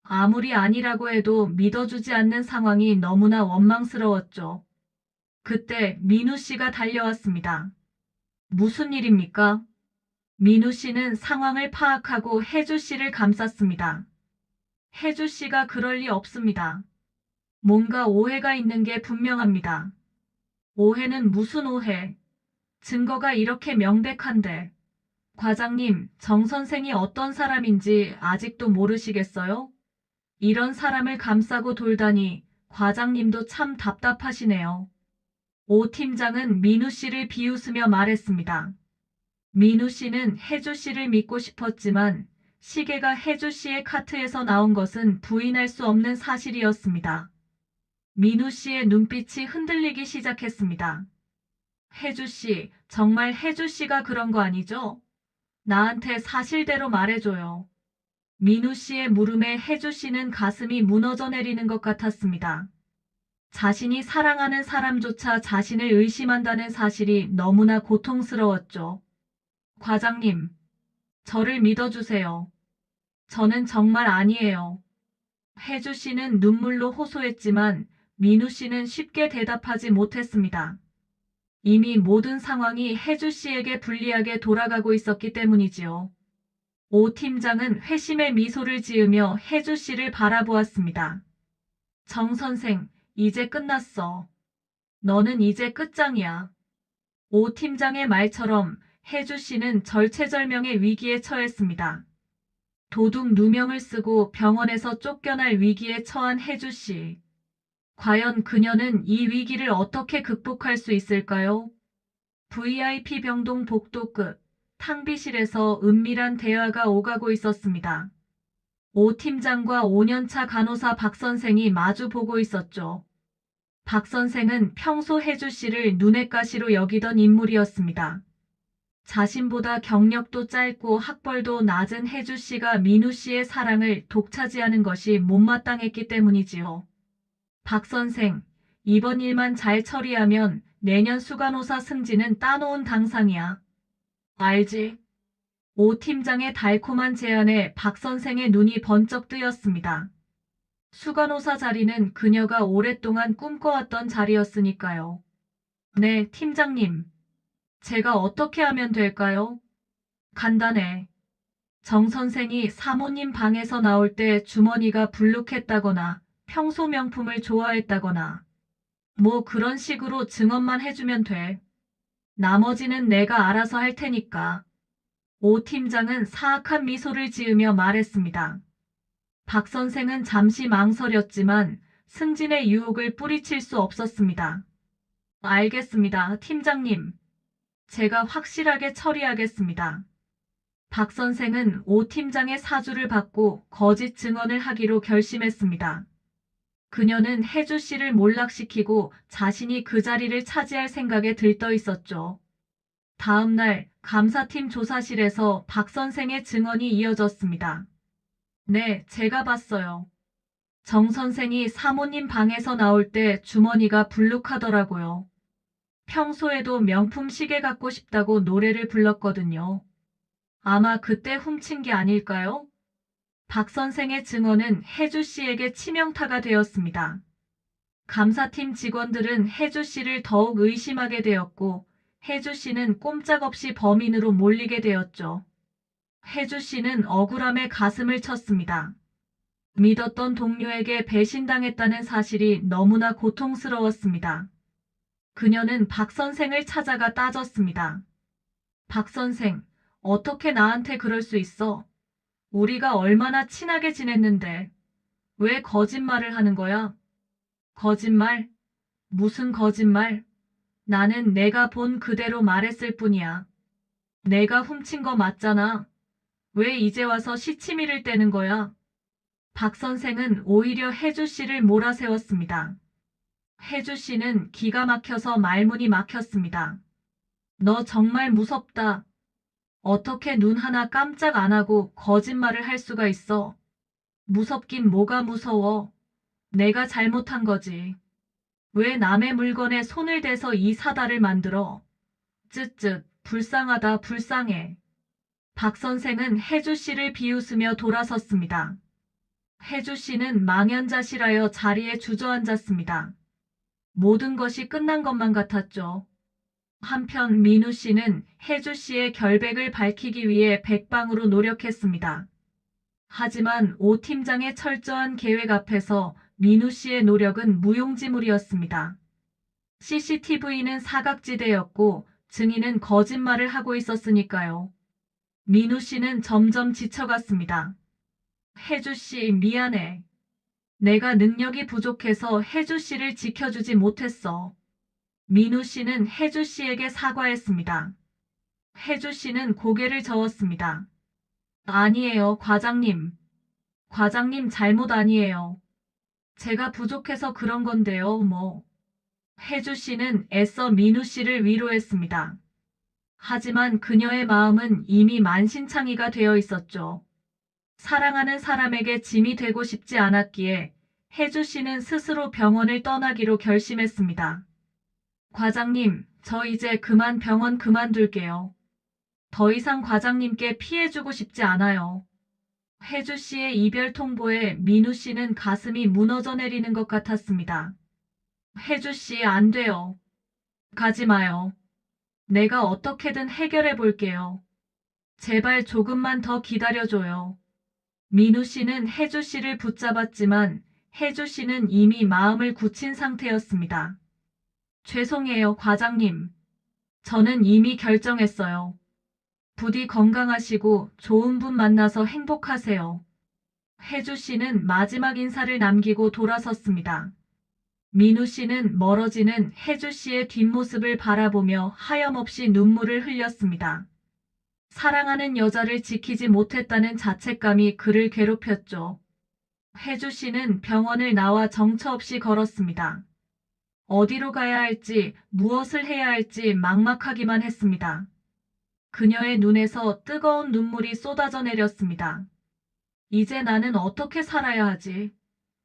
아무리 아니라고 해도 믿어주지 않는 상황이 너무나 원망스러웠죠. 그때 민우 씨가 달려왔습니다. 무슨 일입니까? 민우 씨는 상황을 파악하고 혜주 씨를 감쌌습니다. 혜주 씨가 그럴 리 없습니다. 뭔가 오해가 있는 게 분명합니다. 오해는 무슨 오해? 증거가 이렇게 명백한데. 과장님, 정 선생이 어떤 사람인지 아직도 모르시겠어요? 이런 사람을 감싸고 돌다니 과장님도 참 답답하시네요. 오 팀장은 민우 씨를 비웃으며 말했습니다. 민우 씨는 혜주 씨를 믿고 싶었지만 시계가 혜주 씨의 카트에서 나온 것은 부인할 수 없는 사실이었습니다. 민우 씨의 눈빛이 흔들리기 시작했습니다. 혜주 씨, 정말 혜주 씨가 그런 거 아니죠? 나한테 사실대로 말해줘요. 민우 씨의 물음에 혜주 씨는 가슴이 무너져 내리는 것 같았습니다. 자신이 사랑하는 사람조차 자신을 의심한다는 사실이 너무나 고통스러웠죠. 과장님, 저를 믿어주세요. 저는 정말 아니에요. 혜주 씨는 눈물로 호소했지만 민우 씨는 쉽게 대답하지 못했습니다. 이미 모든 상황이 혜주 씨에게 불리하게 돌아가고 있었기 때문이지요. 오 팀장은 회심의 미소를 지으며 혜주 씨를 바라보았습니다. 정 선생, 이제 끝났어. 너는 이제 끝장이야. 오 팀장의 말처럼 혜주 씨는 절체절명의 위기에 처했습니다. 도둑 누명을 쓰고 병원에서 쫓겨날 위기에 처한 혜주 씨. 과연 그녀는 이 위기를 어떻게 극복할 수 있을까요? VIP 병동 복도 끝 탕비실에서 은밀한 대화가 오가고 있었습니다. 오 팀장과 5년차 간호사 박 선생이 마주 보고 있었죠. 박 선생은 평소 혜주 씨를 눈엣 가시로 여기던 인물이었습니다. 자신보다 경력도 짧고 학벌도 낮은 혜주 씨가 민우 씨의 사랑을 독차지하는 것이 못마땅했기 때문이지요. 박 선생, 이번 일만 잘 처리하면 내년 수간호사 승진은 따놓은 당상이야. 알지? 오 팀장의 달콤한 제안에 박 선생의 눈이 번쩍 뜨였습니다. 수간호사 자리는 그녀가 오랫동안 꿈꿔왔던 자리였으니까요. 네, 팀장님. 제가 어떻게 하면 될까요? 간단해. 정 선생이 사모님 방에서 나올 때 주머니가 불룩했다거나 평소 명품을 좋아했다거나 뭐 그런 식으로 증언만 해주면 돼. 나머지는 내가 알아서 할 테니까. 오 팀장은 사악한 미소를 지으며 말했습니다. 박 선생은 잠시 망설였지만 승진의 유혹을 뿌리칠 수 없었습니다. 알겠습니다, 팀장님. 제가 확실하게 처리하겠습니다. 박 선생은 오 팀장의 사주를 받고 거짓 증언을 하기로 결심했습니다. 그녀는 혜주 씨를 몰락시키고 자신이 그 자리를 차지할 생각에 들떠 있었죠. 다음 날 감사팀 조사실에서 박 선생의 증언이 이어졌습니다. 네, 제가 봤어요. 정 선생이 사모님 방에서 나올 때 주머니가 불룩하더라고요. 평소에도 명품 시계 갖고 싶다고 노래를 불렀거든요. 아마 그때 훔친 게 아닐까요? 박 선생의 증언은 혜주 씨에게 치명타가 되었습니다. 감사팀 직원들은 혜주 씨를 더욱 의심하게 되었고 혜주 씨는 꼼짝없이 범인으로 몰리게 되었죠. 혜주 씨는 억울함에 가슴을 쳤습니다. 믿었던 동료에게 배신당했다는 사실이 너무나 고통스러웠습니다. 그녀는 박 선생을 찾아가 따졌습니다. 박 선생, 어떻게 나한테 그럴 수 있어? 우리가 얼마나 친하게 지냈는데 왜 거짓말을 하는 거야? 거짓말? 무슨 거짓말? 나는 내가 본 그대로 말했을 뿐이야. 내가 훔친 거 맞잖아. 왜 이제 와서 시치미를 떼는 거야? 박 선생은 오히려 혜주 씨를 몰아세웠습니다. 혜주 씨는 기가 막혀서 말문이 막혔습니다. 너 정말 무섭다. 어떻게 눈 하나 깜짝 안 하고 거짓말을 할 수가 있어? 무섭긴 뭐가 무서워. 내가 잘못한 거지. 왜 남의 물건에 손을 대서 이 사달을 만들어? 쯧쯧, 불쌍하다, 불쌍해. 박 선생은 혜주 씨를 비웃으며 돌아섰습니다. 혜주 씨는 망연자실하여 자리에 주저앉았습니다. 모든 것이 끝난 것만 같았죠. 한편 민우 씨는 혜주 씨의 결백을 밝히기 위해 백방으로 노력했습니다. 하지만 오 팀장의 철저한 계획 앞에서 민우 씨의 노력은 무용지물이었습니다. CCTV는 사각지대였고 증인은 거짓말을 하고 있었으니까요. 민우 씨는 점점 지쳐갔습니다. 혜주 씨, 미안해. 내가 능력이 부족해서 혜주 씨를 지켜주지 못했어. 민우 씨는 혜주 씨에게 사과했습니다. 혜주 씨는 고개를 저었습니다. 아니에요, 과장님. 과장님 잘못 아니에요. 제가 부족해서 그런 건데요, 뭐. 혜주 씨는 애써 민우 씨를 위로했습니다. 하지만 그녀의 마음은 이미 만신창이가 되어 있었죠. 사랑하는 사람에게 짐이 되고 싶지 않았기에 혜주 씨는 스스로 병원을 떠나기로 결심했습니다. 과장님, 저 이제 그만 병원 그만둘게요. 더 이상 과장님께 피해주고 싶지 않아요. 혜주 씨의 이별 통보에 민우 씨는 가슴이 무너져 내리는 것 같았습니다. 혜주 씨, 안 돼요. 가지 마요. 내가 어떻게든 해결해 볼게요. 제발 조금만 더 기다려줘요. 민우 씨는 혜주 씨를 붙잡았지만 혜주 씨는 이미 마음을 굳힌 상태였습니다. 죄송해요, 과장님. 저는 이미 결정했어요. 부디 건강하시고 좋은 분 만나서 행복하세요. 혜주 씨는 마지막 인사를 남기고 돌아섰습니다. 민우 씨는 멀어지는 혜주 씨의 뒷모습을 바라보며 하염없이 눈물을 흘렸습니다. 사랑하는 여자를 지키지 못했다는 자책감이 그를 괴롭혔죠. 혜주 씨는 병원을 나와 정처 없이 걸었습니다. 어디로 가야 할지, 무엇을 해야 할지 막막하기만 했습니다. 그녀의 눈에서 뜨거운 눈물이 쏟아져 내렸습니다. 이제 나는 어떻게 살아야 하지?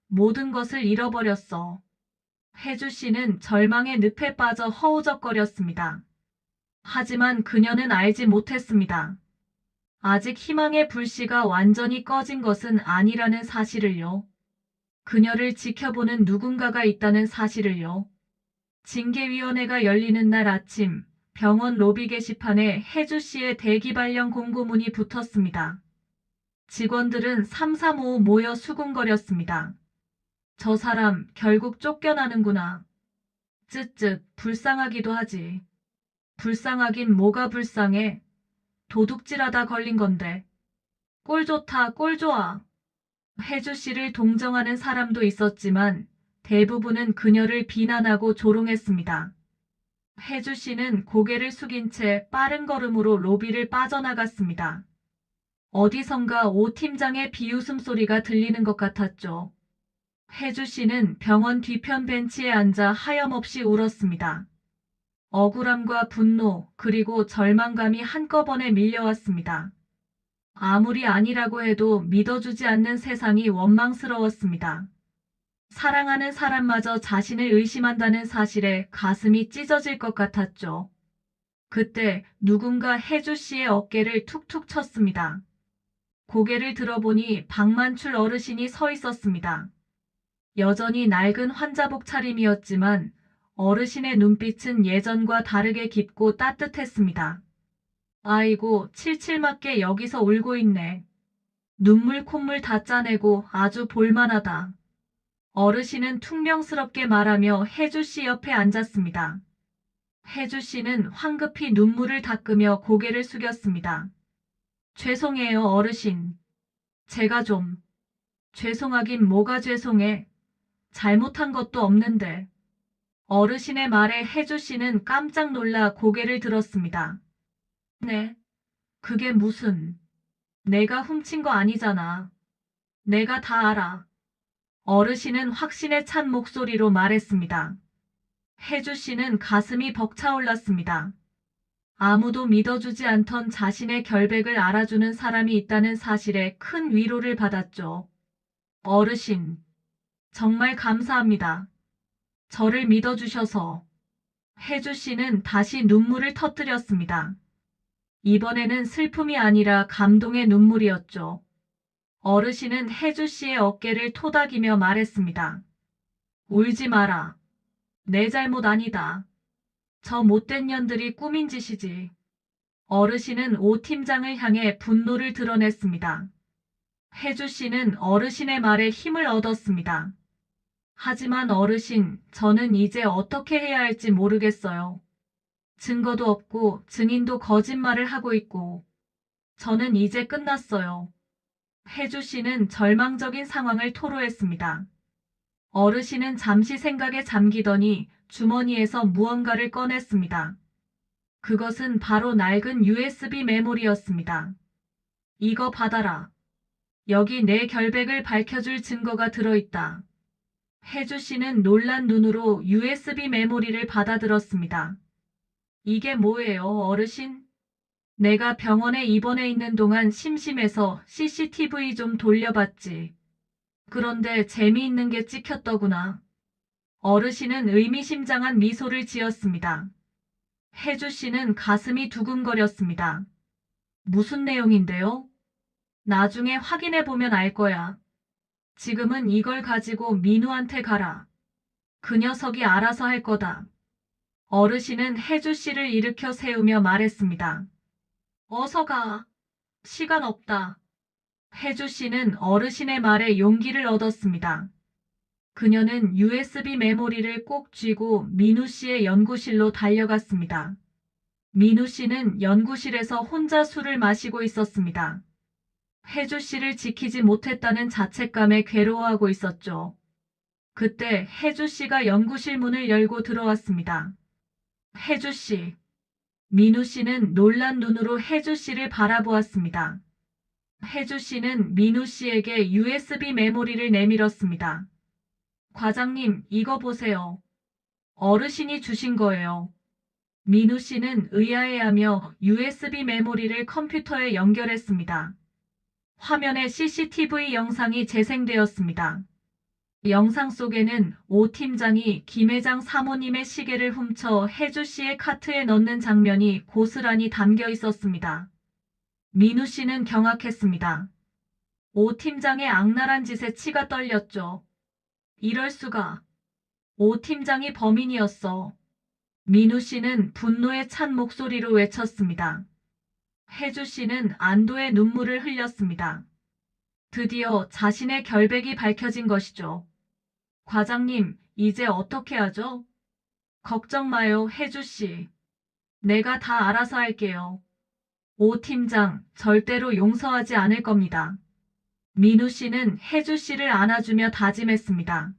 모든 것을 잃어버렸어. 혜주 씨는 절망의 늪에 빠져 허우적거렸습니다. 하지만 그녀는 알지 못했습니다. 아직 희망의 불씨가 완전히 꺼진 것은 아니라는 사실을요. 그녀를 지켜보는 누군가가 있다는 사실을요. 징계위원회가 열리는 날 아침, 병원 로비 게시판에 혜주 씨의 대기 발령 공고문이 붙었습니다. 직원들은 삼삼오오 모여 수군거렸습니다. 저 사람 결국 쫓겨나는구나. 쯧쯧, 불쌍하기도 하지. 불쌍하긴 뭐가 불쌍해. 도둑질하다 걸린 건데. 꼴 좋다, 꼴 좋아. 혜주 씨를 동정하는 사람도 있었지만 대부분은 그녀를 비난하고 조롱했습니다. 혜주 씨는 고개를 숙인 채 빠른 걸음으로 로비를 빠져나갔습니다. 어디선가 오 팀장의 비웃음 소리가 들리는 것 같았죠. 혜주 씨는 병원 뒤편 벤치에 앉아 하염없이 울었습니다. 억울함과 분노, 그리고 절망감이 한꺼번에 밀려왔습니다. 아무리 아니라고 해도 믿어주지 않는 세상이 원망스러웠습니다. 사랑하는 사람마저 자신을 의심한다는 사실에 가슴이 찢어질 것 같았죠. 그때 누군가 혜주 씨의 어깨를 툭툭 쳤습니다. 고개를 들어보니 박만출 어르신이 서 있었습니다. 여전히 낡은 환자복 차림이었지만 어르신의 눈빛은 예전과 다르게 깊고 따뜻했습니다. 아이고, 칠칠맞게 여기서 울고 있네. 눈물 콧물 다 짜내고 아주 볼만하다. 어르신은 퉁명스럽게 말하며 혜주 씨 옆에 앉았습니다. 혜주 씨는 황급히 눈물을 닦으며 고개를 숙였습니다. 죄송해요, 어르신. 제가 좀. 죄송하긴 뭐가 죄송해. 잘못한 것도 없는데. 어르신의 말에 혜주 씨는 깜짝 놀라 고개를 들었습니다. 네. 그게 무슨, 내가 훔친 거 아니잖아. 내가 다 알아. 어르신은 확신에 찬 목소리로 말했습니다. 혜주 씨는 가슴이 벅차올랐습니다. 아무도 믿어주지 않던 자신의 결백을 알아주는 사람이 있다는 사실에 큰 위로를 받았죠. 어르신, 정말 감사합니다. 저를 믿어주셔서. 혜주 씨는 다시 눈물을 터뜨렸습니다. 이번에는 슬픔이 아니라 감동의 눈물이었죠. 어르신은 혜주 씨의 어깨를 토닥이며 말했습니다. 울지 마라. 내 잘못 아니다. 저 못된 년들이 꾸민 짓이지. 어르신은 오 팀장을 향해 분노를 드러냈습니다. 혜주 씨는 어르신의 말에 힘을 얻었습니다. 하지만 어르신, 저는 이제 어떻게 해야 할지 모르겠어요. 증거도 없고 증인도 거짓말을 하고 있고 저는 이제 끝났어요. 혜주 씨는 절망적인 상황을 토로했습니다. 어르신은 잠시 생각에 잠기더니 주머니에서 무언가를 꺼냈습니다. 그것은 바로 낡은 USB 메모리였습니다. 이거 받아라. 여기 내 결백을 밝혀줄 증거가 들어있다. 혜주 씨는 놀란 눈으로 USB 메모리를 받아들었습니다. 이게 뭐예요, 어르신? 내가 병원에 입원해 있는 동안 심심해서 CCTV 좀 돌려봤지. 그런데 재미있는 게 찍혔더구나. 어르신은 의미심장한 미소를 지었습니다. 혜주 씨는 가슴이 두근거렸습니다. 무슨 내용인데요? 나중에 확인해 보면 알 거야. 지금은 이걸 가지고 민우한테 가라. 그 녀석이 알아서 할 거다. 어르신은 혜주 씨를 일으켜 세우며 말했습니다. 어서 가. 시간 없다. 혜주 씨는 어르신의 말에 용기를 얻었습니다. 그녀는 USB 메모리를 꼭 쥐고 민우 씨의 연구실로 달려갔습니다. 민우 씨는 연구실에서 혼자 술을 마시고 있었습니다. 혜주 씨를 지키지 못했다는 자책감에 괴로워하고 있었죠. 그때 혜주 씨가 연구실 문을 열고 들어왔습니다. 혜주 씨. 민우 씨는 놀란 눈으로 혜주 씨를 바라보았습니다. 혜주 씨는 민우 씨에게 USB 메모리를 내밀었습니다. 과장님, 이거 보세요. 어르신이 주신 거예요. 민우 씨는 의아해하며 USB 메모리를 컴퓨터에 연결했습니다. 화면에 CCTV 영상이 재생되었습니다. 영상 속에는 오 팀장이 김 회장 사모님의 시계를 훔쳐 혜주 씨의 카트에 넣는 장면이 고스란히 담겨 있었습니다. 민우 씨는 경악했습니다. 오 팀장의 악랄한 짓에 치가 떨렸죠. 이럴 수가. 오 팀장이 범인이었어. 민우 씨는 분노에 찬 목소리로 외쳤습니다. 혜주 씨는 안도의 눈물을 흘렸습니다. 드디어 자신의 결백이 밝혀진 것이죠. 과장님, 이제 어떻게 하죠? 걱정 마요, 혜주 씨. 내가 다 알아서 할게요. 오 팀장, 절대로 용서하지 않을 겁니다. 민우 씨는 혜주 씨를 안아주며 다짐했습니다.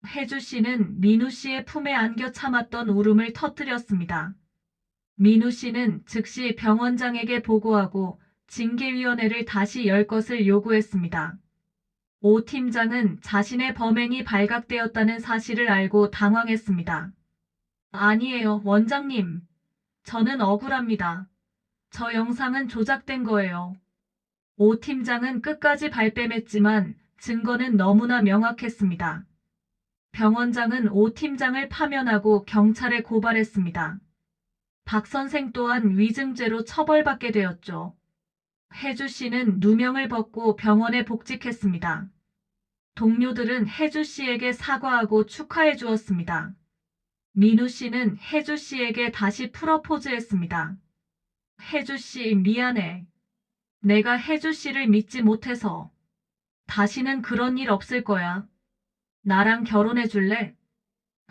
혜주 씨는 민우 씨의 품에 안겨 참았던 울음을 터뜨렸습니다. 민우 씨는 즉시 병원장에게 보고하고 징계위원회를 다시 열 것을 요구했습니다. 오 팀장은 자신의 범행이 발각되었다는 사실을 알고 당황했습니다. 아니에요, 원장님. 저는 억울합니다. 저 영상은 조작된 거예요. 오 팀장은 끝까지 발뺌했지만 증거는 너무나 명확했습니다. 병원장은 오 팀장을 파면하고 경찰에 고발했습니다. 박 선생 또한 위증죄로 처벌받게 되었죠. 혜주 씨는 누명을 벗고 병원에 복직했습니다. 동료들은 혜주 씨에게 사과하고 축하해 주었습니다. 민우 씨는 혜주 씨에게 다시 프러포즈했습니다. 혜주 씨, 미안해. 내가 혜주 씨를 믿지 못해서. 다시는 그런 일 없을 거야. 나랑 결혼해 줄래?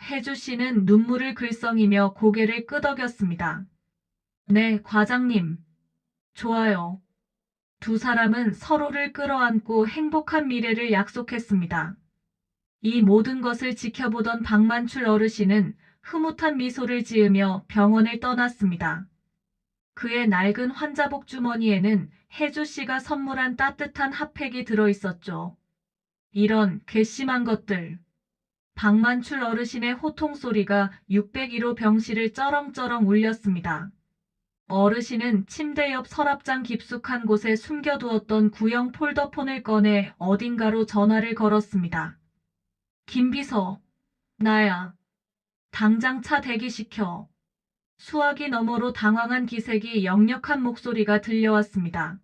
혜주 씨는 눈물을 글썽이며 고개를 끄덕였습니다. 네, 과장님. 좋아요. 두 사람은 서로를 끌어안고 행복한 미래를 약속했습니다. 이 모든 것을 지켜보던 박만출 어르신은 흐뭇한 미소를 지으며 병원을 떠났습니다. 그의 낡은 환자복 주머니에는 혜주 씨가 선물한 따뜻한 핫팩이 들어있었죠. 이런 괘씸한 것들. 박만출 어르신의 호통 소리가 601호 병실을 쩌렁쩌렁 울렸습니다. 어르신은 침대 옆 서랍장 깊숙한 곳에 숨겨두었던 구형 폴더폰을 꺼내 어딘가로 전화를 걸었습니다. 김비서, 나야. 당장 차 대기시켜. 수화기 너머로 당황한 기색이 역력한 목소리가 들려왔습니다.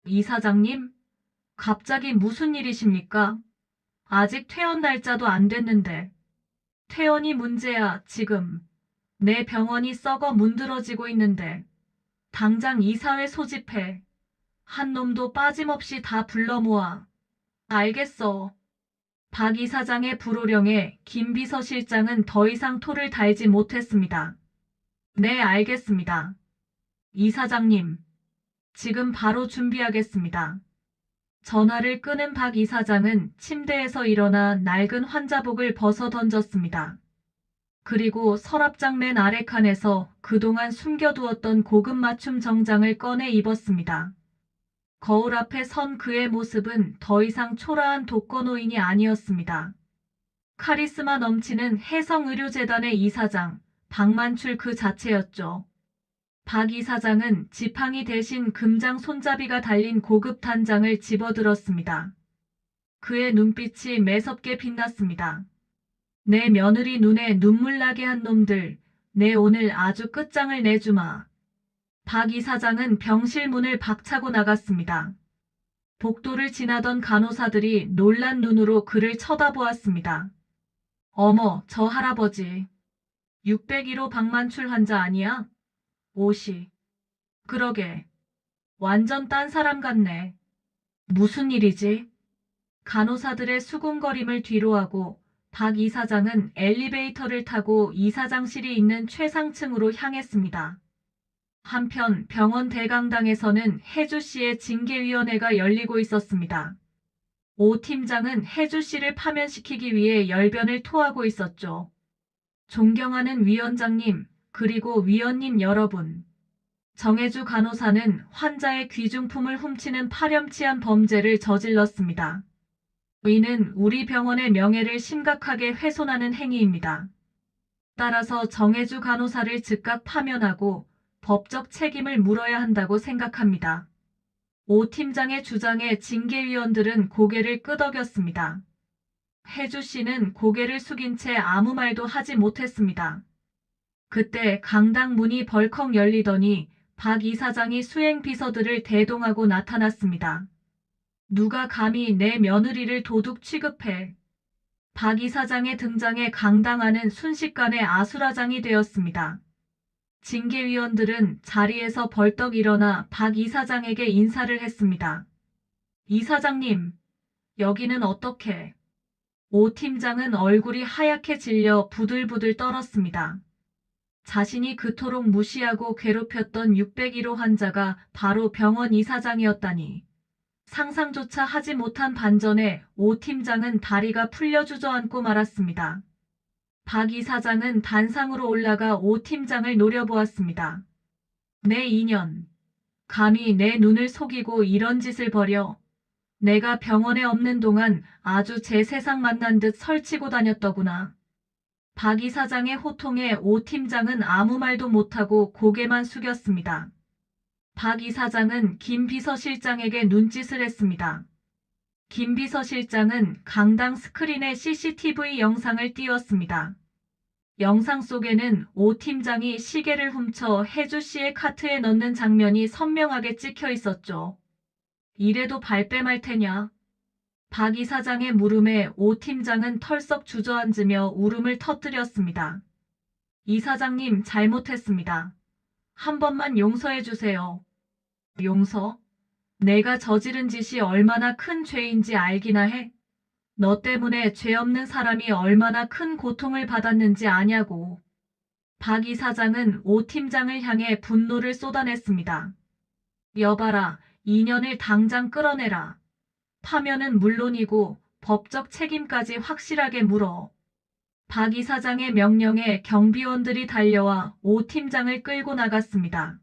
이사장님? 갑자기 무슨 일이십니까? 아직 퇴원 날짜도 안 됐는데. 퇴원이 문제야, 지금. 내 병원이 썩어 문드러지고 있는데. 당장 이사회 소집해. 한 놈도 빠짐없이 다 불러 모아. 알겠어. 박 이사장의 불호령에 김 비서실장은 더 이상 토를 달지 못했습니다. 네, 알겠습니다. 이사장님, 지금 바로 준비하겠습니다. 전화를 끊은 박 이사장은 침대에서 일어나 낡은 환자복을 벗어 던졌습니다. 그리고 서랍장 맨 아래 칸에서 그동안 숨겨두었던 고급 맞춤 정장을 꺼내 입었습니다. 거울 앞에 선 그의 모습은 더 이상 초라한 독거노인이 아니었습니다. 카리스마 넘치는 해성의료재단의 이사장, 박만출 그 자체였죠. 박 이사장은 지팡이 대신 금장 손잡이가 달린 고급 단장을 집어들었습니다. 그의 눈빛이 매섭게 빛났습니다. 내 며느리 눈에 눈물 나게 한 놈들, 내 오늘 아주 끝장을 내주마. 박 이사장은 병실 문을 박차고 나갔습니다. 복도를 지나던 간호사들이 놀란 눈으로 그를 쳐다보았습니다. 어머, 저 할아버지. 601호 박만출 환자 아니야? 오시. 그러게. 완전 딴 사람 같네. 무슨 일이지? 간호사들의 수군거림을 뒤로하고 박 이사장은 엘리베이터를 타고 이사장실이 있는 최상층으로 향했습니다. 한편 병원 대강당에서는 혜주 씨의 징계위원회가 열리고 있었습니다. 오 팀장은 혜주 씨를 파면시키기 위해 열변을 토하고 있었죠. 존경하는 위원장님, 그리고 위원님 여러분. 정혜주 간호사는 환자의 귀중품을 훔치는 파렴치한 범죄를 저질렀습니다. 이는 우리 병원의 명예를 심각하게 훼손하는 행위입니다. 따라서 정혜주 간호사를 즉각 파면하고 법적 책임을 물어야 한다고 생각합니다. 오 팀장의 주장에 징계위원들은 고개를 끄덕였습니다. 혜주 씨는 고개를 숙인 채 아무 말도 하지 못했습니다. 그때 강당 문이 벌컥 열리더니 박 이사장이 수행 비서들을 대동하고 나타났습니다. 누가 감히 내 며느리를 도둑 취급해. 박 이사장의 등장에 강당 안은 순식간에 아수라장이 되었습니다. 징계위원들은 자리에서 벌떡 일어나 박 이사장에게 인사를 했습니다. 이사장님, 여기는 어떻게? 오 팀장은 얼굴이 하얗게 질려 부들부들 떨었습니다. 자신이 그토록 무시하고 괴롭혔던 601호 환자가 바로 병원 이사장이었다니. 상상조차 하지 못한 반전에 오 팀장은 다리가 풀려 주저앉고 말았습니다. 박 이사장은 단상으로 올라가 오 팀장을 노려보았습니다. 내 인연. 감히 내 눈을 속이고 이런 짓을 벌여. 내가 병원에 없는 동안 아주 제 세상 만난 듯 설치고 다녔더구나. 박 이사장의 호통에 오 팀장은 아무 말도 못하고 고개만 숙였습니다. 박 이사장은 김 비서실장에게 눈짓을 했습니다. 김 비서실장은 강당 스크린에 CCTV 영상을 띄웠습니다. 영상 속에는 오 팀장이 시계를 훔쳐 혜주 씨의 카트에 넣는 장면이 선명하게 찍혀 있었죠. 이래도 발뺌할 테냐? 박 이사장의 물음에 오 팀장은 털썩 주저앉으며 울음을 터뜨렸습니다. 이사장님, 잘못했습니다. 한 번만 용서해 주세요. 용서? 내가 저지른 짓이 얼마나 큰 죄인지 알기나 해? 너 때문에 죄 없는 사람이 얼마나 큰 고통을 받았는지 아냐고. 박 이사장은 오 팀장을 향해 분노를 쏟아냈습니다. 여봐라, 인연을 당장 끌어내라. 파면은 물론이고 법적 책임까지 확실하게 물어. 박 이사장의 명령에 경비원들이 달려와 오 팀장을 끌고 나갔습니다.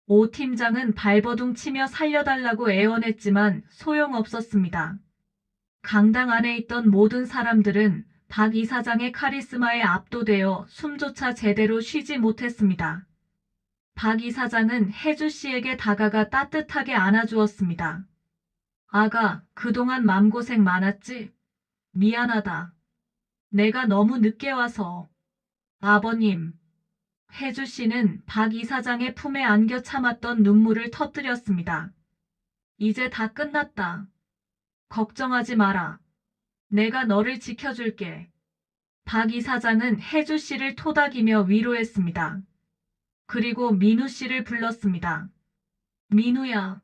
오 팀장은 발버둥 치며 살려달라고 애원했지만 소용없었습니다. 강당 안에 있던 모든 사람들은 박 이사장의 카리스마에 압도되어 숨조차 제대로 쉬지 못했습니다. 박 이사장은 혜주 씨에게 다가가 따뜻하게 안아주었습니다. 아가, 그동안 맘고생 많았지? 미안하다. 내가 너무 늦게 와서. 아버님. 혜주 씨는 박 이사장의 품에 안겨 참았던 눈물을 터뜨렸습니다. 이제 다 끝났다. 걱정하지 마라. 내가 너를 지켜줄게. 박 이사장은 혜주 씨를 토닥이며 위로했습니다. 그리고 민우 씨를 불렀습니다. 민우야,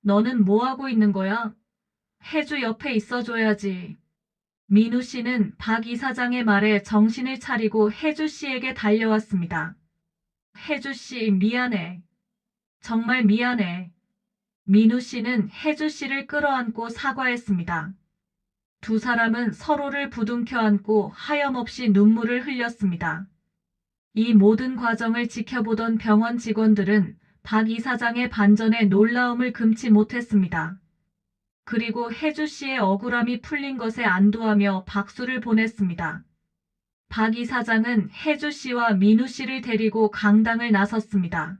너는 뭐 하고 있는 거야? 혜주 옆에 있어줘야지. 민우 씨는 박 이사장의 말에 정신을 차리고 혜주 씨에게 달려왔습니다. 혜주 씨, 미안해. 정말 미안해. 민우 씨는 혜주 씨를 끌어안고 사과했습니다. 두 사람은 서로를 부둥켜 안고 하염없이 눈물을 흘렸습니다. 이 모든 과정을 지켜보던 병원 직원들은 박 이사장의 반전에 놀라움을 금치 못했습니다. 그리고 혜주 씨의 억울함이 풀린 것에 안도하며 박수를 보냈습니다. 박 이사장은 혜주 씨와 민우 씨를 데리고 강당을 나섰습니다.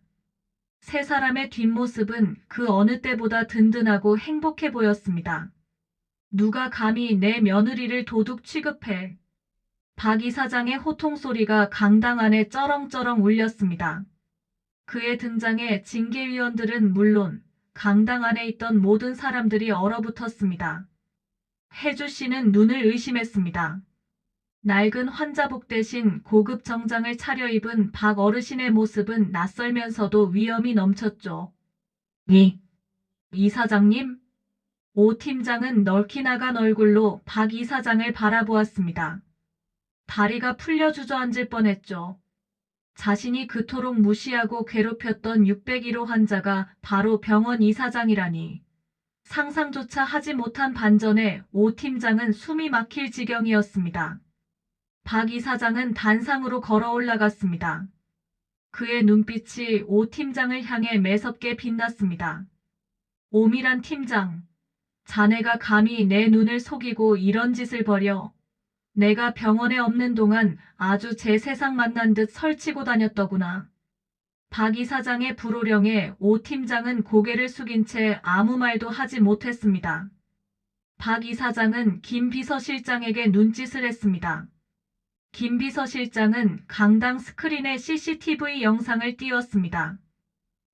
세 사람의 뒷모습은 그 어느 때보다 든든하고 행복해 보였습니다. 누가 감히 내 며느리를 도둑 취급해. 박 이사장의 호통 소리가 강당 안에 쩌렁쩌렁 울렸습니다. 그의 등장에 징계위원들은 물론 강당 안에 있던 모든 사람들이 얼어붙었습니다. 혜주 씨는 눈을 의심했습니다. 낡은 환자복 대신 고급 정장을 차려입은 박 어르신의 모습은 낯설면서도 위엄이 넘쳤죠. 이사장님? 오 팀장은 널키 나간 얼굴로 박 이사장을 바라보았습니다. 다리가 풀려 주저앉을 뻔했죠. 자신이 그토록 무시하고 괴롭혔던 601호 환자가 바로 병원 이사장이라니. 상상조차 하지 못한 반전에 오 팀장은 숨이 막힐 지경이었습니다. 박 이사장은 단상으로 걸어 올라갔습니다. 그의 눈빛이 오 팀장을 향해 매섭게 빛났습니다. 오미란 팀장, 자네가 감히 내 눈을 속이고 이런 짓을 벌여. 내가 병원에 없는 동안 아주 제 세상 만난 듯 설치고 다녔더구나. 박 이사장의 불호령에 오 팀장은 고개를 숙인 채 아무 말도 하지 못했습니다. 박 이사장은 김 비서실장에게 눈짓을 했습니다. 김 비서실장은 강당 스크린에 CCTV 영상을 띄웠습니다.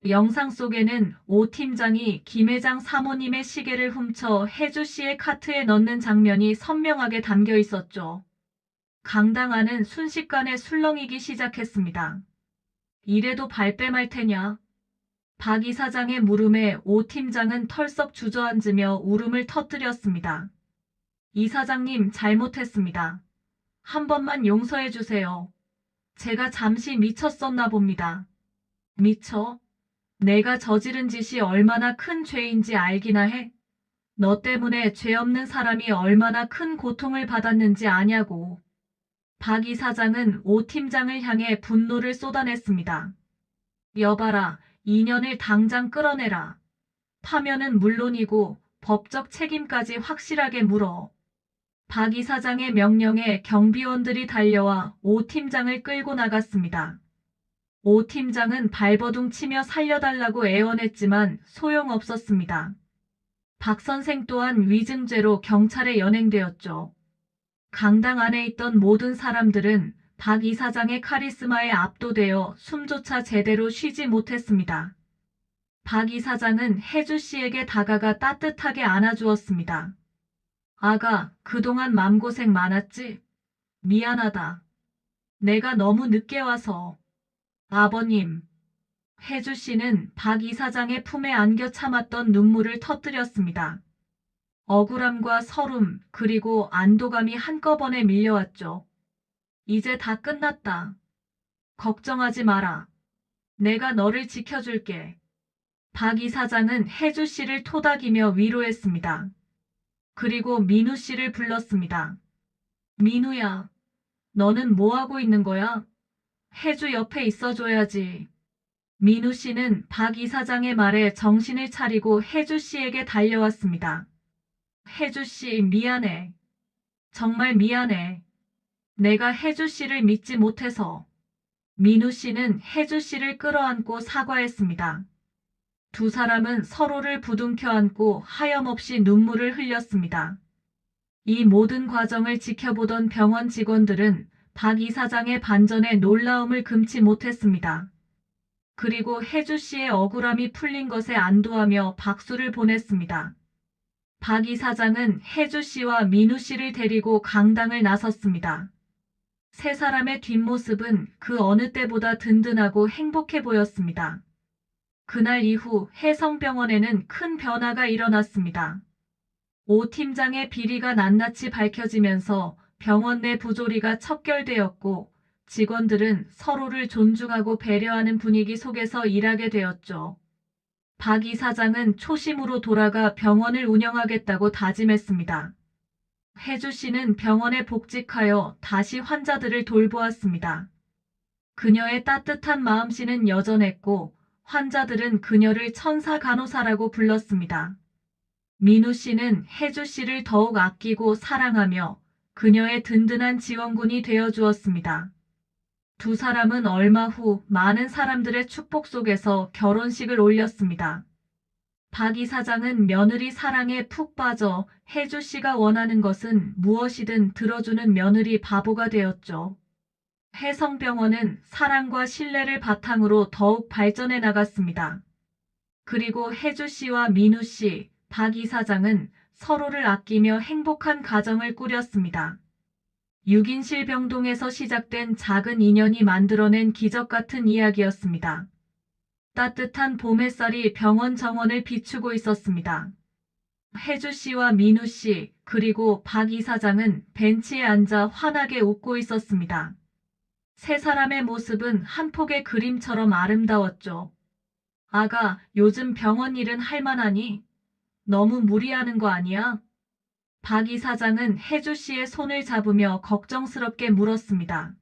영상 속에는 오 팀장이 김 회장 사모님의 시계를 훔쳐 혜주 씨의 카트에 넣는 장면이 선명하게 담겨 있었죠. 강당 안은 순식간에 술렁이기 시작했습니다. 이래도 발뺌할 테냐? 박 이사장의 물음에 오 팀장은 털썩 주저앉으며 울음을 터뜨렸습니다. 이사장님, 잘못했습니다. 한 번만 용서해 주세요. 제가 잠시 미쳤었나 봅니다. 미쳐? 내가 저지른 짓이 얼마나 큰 죄인지 알기나 해? 너 때문에 죄 없는 사람이 얼마나 큰 고통을 받았는지 아냐고. 박 이사장은 오 팀장을 향해 분노를 쏟아냈습니다. 여봐라, 인연을 당장 끌어내라. 파면은 물론이고 법적 책임까지 확실하게 물어. 박 이사장의 명령에 경비원들이 달려와 오 팀장을 끌고 나갔습니다. 오 팀장은 발버둥 치며 살려달라고 애원했지만 소용없었습니다. 박 선생 또한 위증죄로 경찰에 연행되었죠. 강당 안에 있던 모든 사람들은 박 이사장의 카리스마에 압도되어 숨조차 제대로 쉬지 못했습니다. 박 이사장은 혜주 씨에게 다가가 따뜻하게 안아주었습니다. 아가, 그동안 맘고생 많았지? 미안하다. 내가 너무 늦게 와서. 아버님. 혜주 씨는 박 이사장의 품에 안겨 참았던 눈물을 터뜨렸습니다. 억울함과 서름 그리고 안도감이 한꺼번에 밀려왔죠. 이제 다 끝났다. 걱정하지 마라. 내가 너를 지켜줄게. 박 이사장은 혜주 씨를 토닥이며 위로했습니다. 그리고 민우 씨를 불렀습니다. 민우야, 너는 뭐 하고 있는 거야? 혜주 옆에 있어줘야지. 민우 씨는 박 이사장의 말에 정신을 차리고 혜주 씨에게 달려왔습니다. 혜주 씨, 미안해. 정말 미안해. 내가 혜주 씨를 믿지 못해서. 민우 씨는 혜주 씨를 끌어안고 사과했습니다. 두 사람은 서로를 부둥켜 안고 하염없이 눈물을 흘렸습니다. 이 모든 과정을 지켜보던 병원 직원들은 박 이사장의 반전에 놀라움을 금치 못했습니다. 그리고 혜주 씨의 억울함이 풀린 것에 안도하며 박수를 보냈습니다. 박 이사장은 혜주 씨와 민우 씨를 데리고 강당을 나섰습니다. 세 사람의 뒷모습은 그 어느 때보다 든든하고 행복해 보였습니다. 그날 이후 혜성병원에는 큰 변화가 일어났습니다. 오 팀장의 비리가 낱낱이 밝혀지면서 병원 내 부조리가 척결되었고 직원들은 서로를 존중하고 배려하는 분위기 속에서 일하게 되었죠. 박 이사장은 초심으로 돌아가 병원을 운영하겠다고 다짐했습니다. 혜주 씨는 병원에 복직하여 다시 환자들을 돌보았습니다. 그녀의 따뜻한 마음씨는 여전했고 환자들은 그녀를 천사 간호사라고 불렀습니다. 민우 씨는 혜주 씨를 더욱 아끼고 사랑하며 그녀의 든든한 지원군이 되어 주었습니다. 두 사람은 얼마 후 많은 사람들의 축복 속에서 결혼식을 올렸습니다. 박 이사장은 며느리 사랑에 푹 빠져 혜주 씨가 원하는 것은 무엇이든 들어주는 며느리 바보가 되었죠. 혜성병원은 사랑과 신뢰를 바탕으로 더욱 발전해 나갔습니다. 그리고 혜주 씨와 민우 씨, 박 이사장은 서로를 아끼며 행복한 가정을 꾸렸습니다. 6인실 병동에서 시작된 작은 인연이 만들어낸 기적 같은 이야기였습니다. 따뜻한 봄 햇살이 병원 정원을 비추고 있었습니다. 혜주 씨와 민우 씨, 그리고 박 이사장은 벤치에 앉아 환하게 웃고 있었습니다. 세 사람의 모습은 한 폭의 그림처럼 아름다웠죠. 아가, 요즘 병원 일은 할만하니? 너무 무리하는 거 아니야? 박 이사장은 혜주 씨의 손을 잡으며 걱정스럽게 물었습니다.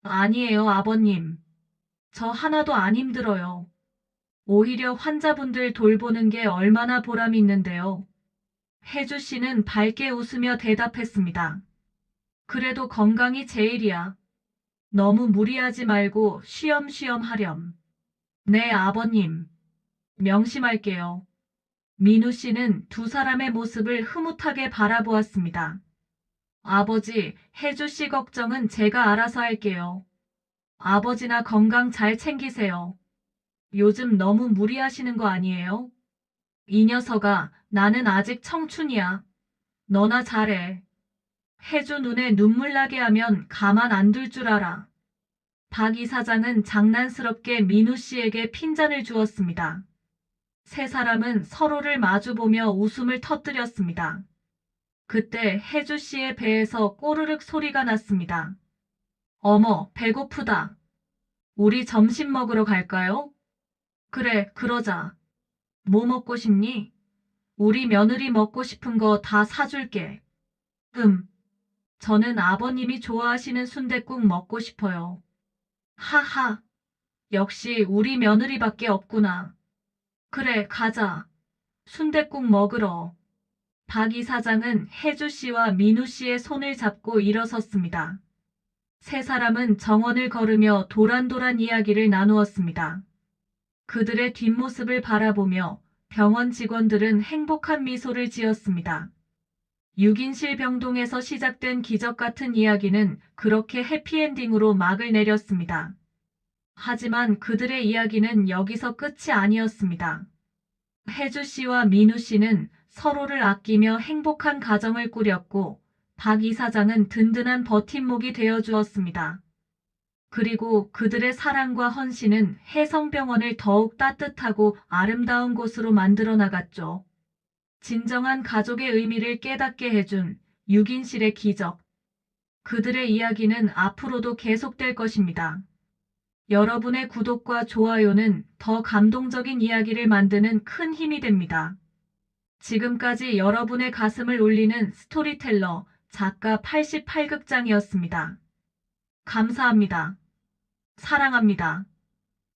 아니에요, 아버님. 저 하나도 안 힘들어요. 오히려 환자분들 돌보는 게 얼마나 보람이 있는데요. 혜주 씨는 밝게 웃으며 대답했습니다. 그래도 건강이 제일이야. 너무 무리하지 말고 쉬엄쉬엄 하렴. 네, 아버님. 명심할게요. 민우 씨는 두 사람의 모습을 흐뭇하게 바라보았습니다. 아버지, 혜주 씨 걱정은 제가 알아서 할게요. 아버지나 건강 잘 챙기세요. 요즘 너무 무리하시는 거 아니에요? 이 녀석아, 나는 아직 청춘이야. 너나 잘해. 혜주 눈에 눈물 나게 하면 가만 안 둘 줄 알아. 박 이사장은 장난스럽게 민우 씨에게 핀잔을 주었습니다. 세 사람은 서로를 마주보며 웃음을 터뜨렸습니다. 그때 혜주 씨의 배에서 꼬르륵 소리가 났습니다. 어머, 배고프다. 우리 점심 먹으러 갈까요? 그래, 그러자. 뭐 먹고 싶니? 우리 며느리 먹고 싶은 거 다 사줄게. 저는 아버님이 좋아하시는 순댓국 먹고 싶어요. 하하, 역시 우리 며느리밖에 없구나. 그래, 가자. 순댓국 먹으러. 박 이사장은 혜주 씨와 민우 씨의 손을 잡고 일어섰습니다. 세 사람은 정원을 걸으며 도란도란 이야기를 나누었습니다. 그들의 뒷모습을 바라보며 병원 직원들은 행복한 미소를 지었습니다. 6인실 병동에서 시작된 기적 같은 이야기는 그렇게 해피엔딩으로 막을 내렸습니다. 하지만 그들의 이야기는 여기서 끝이 아니었습니다. 혜주 씨와 민우 씨는 서로를 아끼며 행복한 가정을 꾸렸고 박 이사장은 든든한 버팀목이 되어 주었습니다. 그리고 그들의 사랑과 헌신은 혜성병원을 더욱 따뜻하고 아름다운 곳으로 만들어 나갔죠. 진정한 가족의 의미를 깨닫게 해준 6인실의 기적. 그들의 이야기는 앞으로도 계속될 것입니다. 여러분의 구독과 좋아요는 더 감동적인 이야기를 만드는 큰 힘이 됩니다. 지금까지 여러분의 가슴을 울리는 스토리텔러 작가 88극장이었습니다. 감사합니다. 사랑합니다.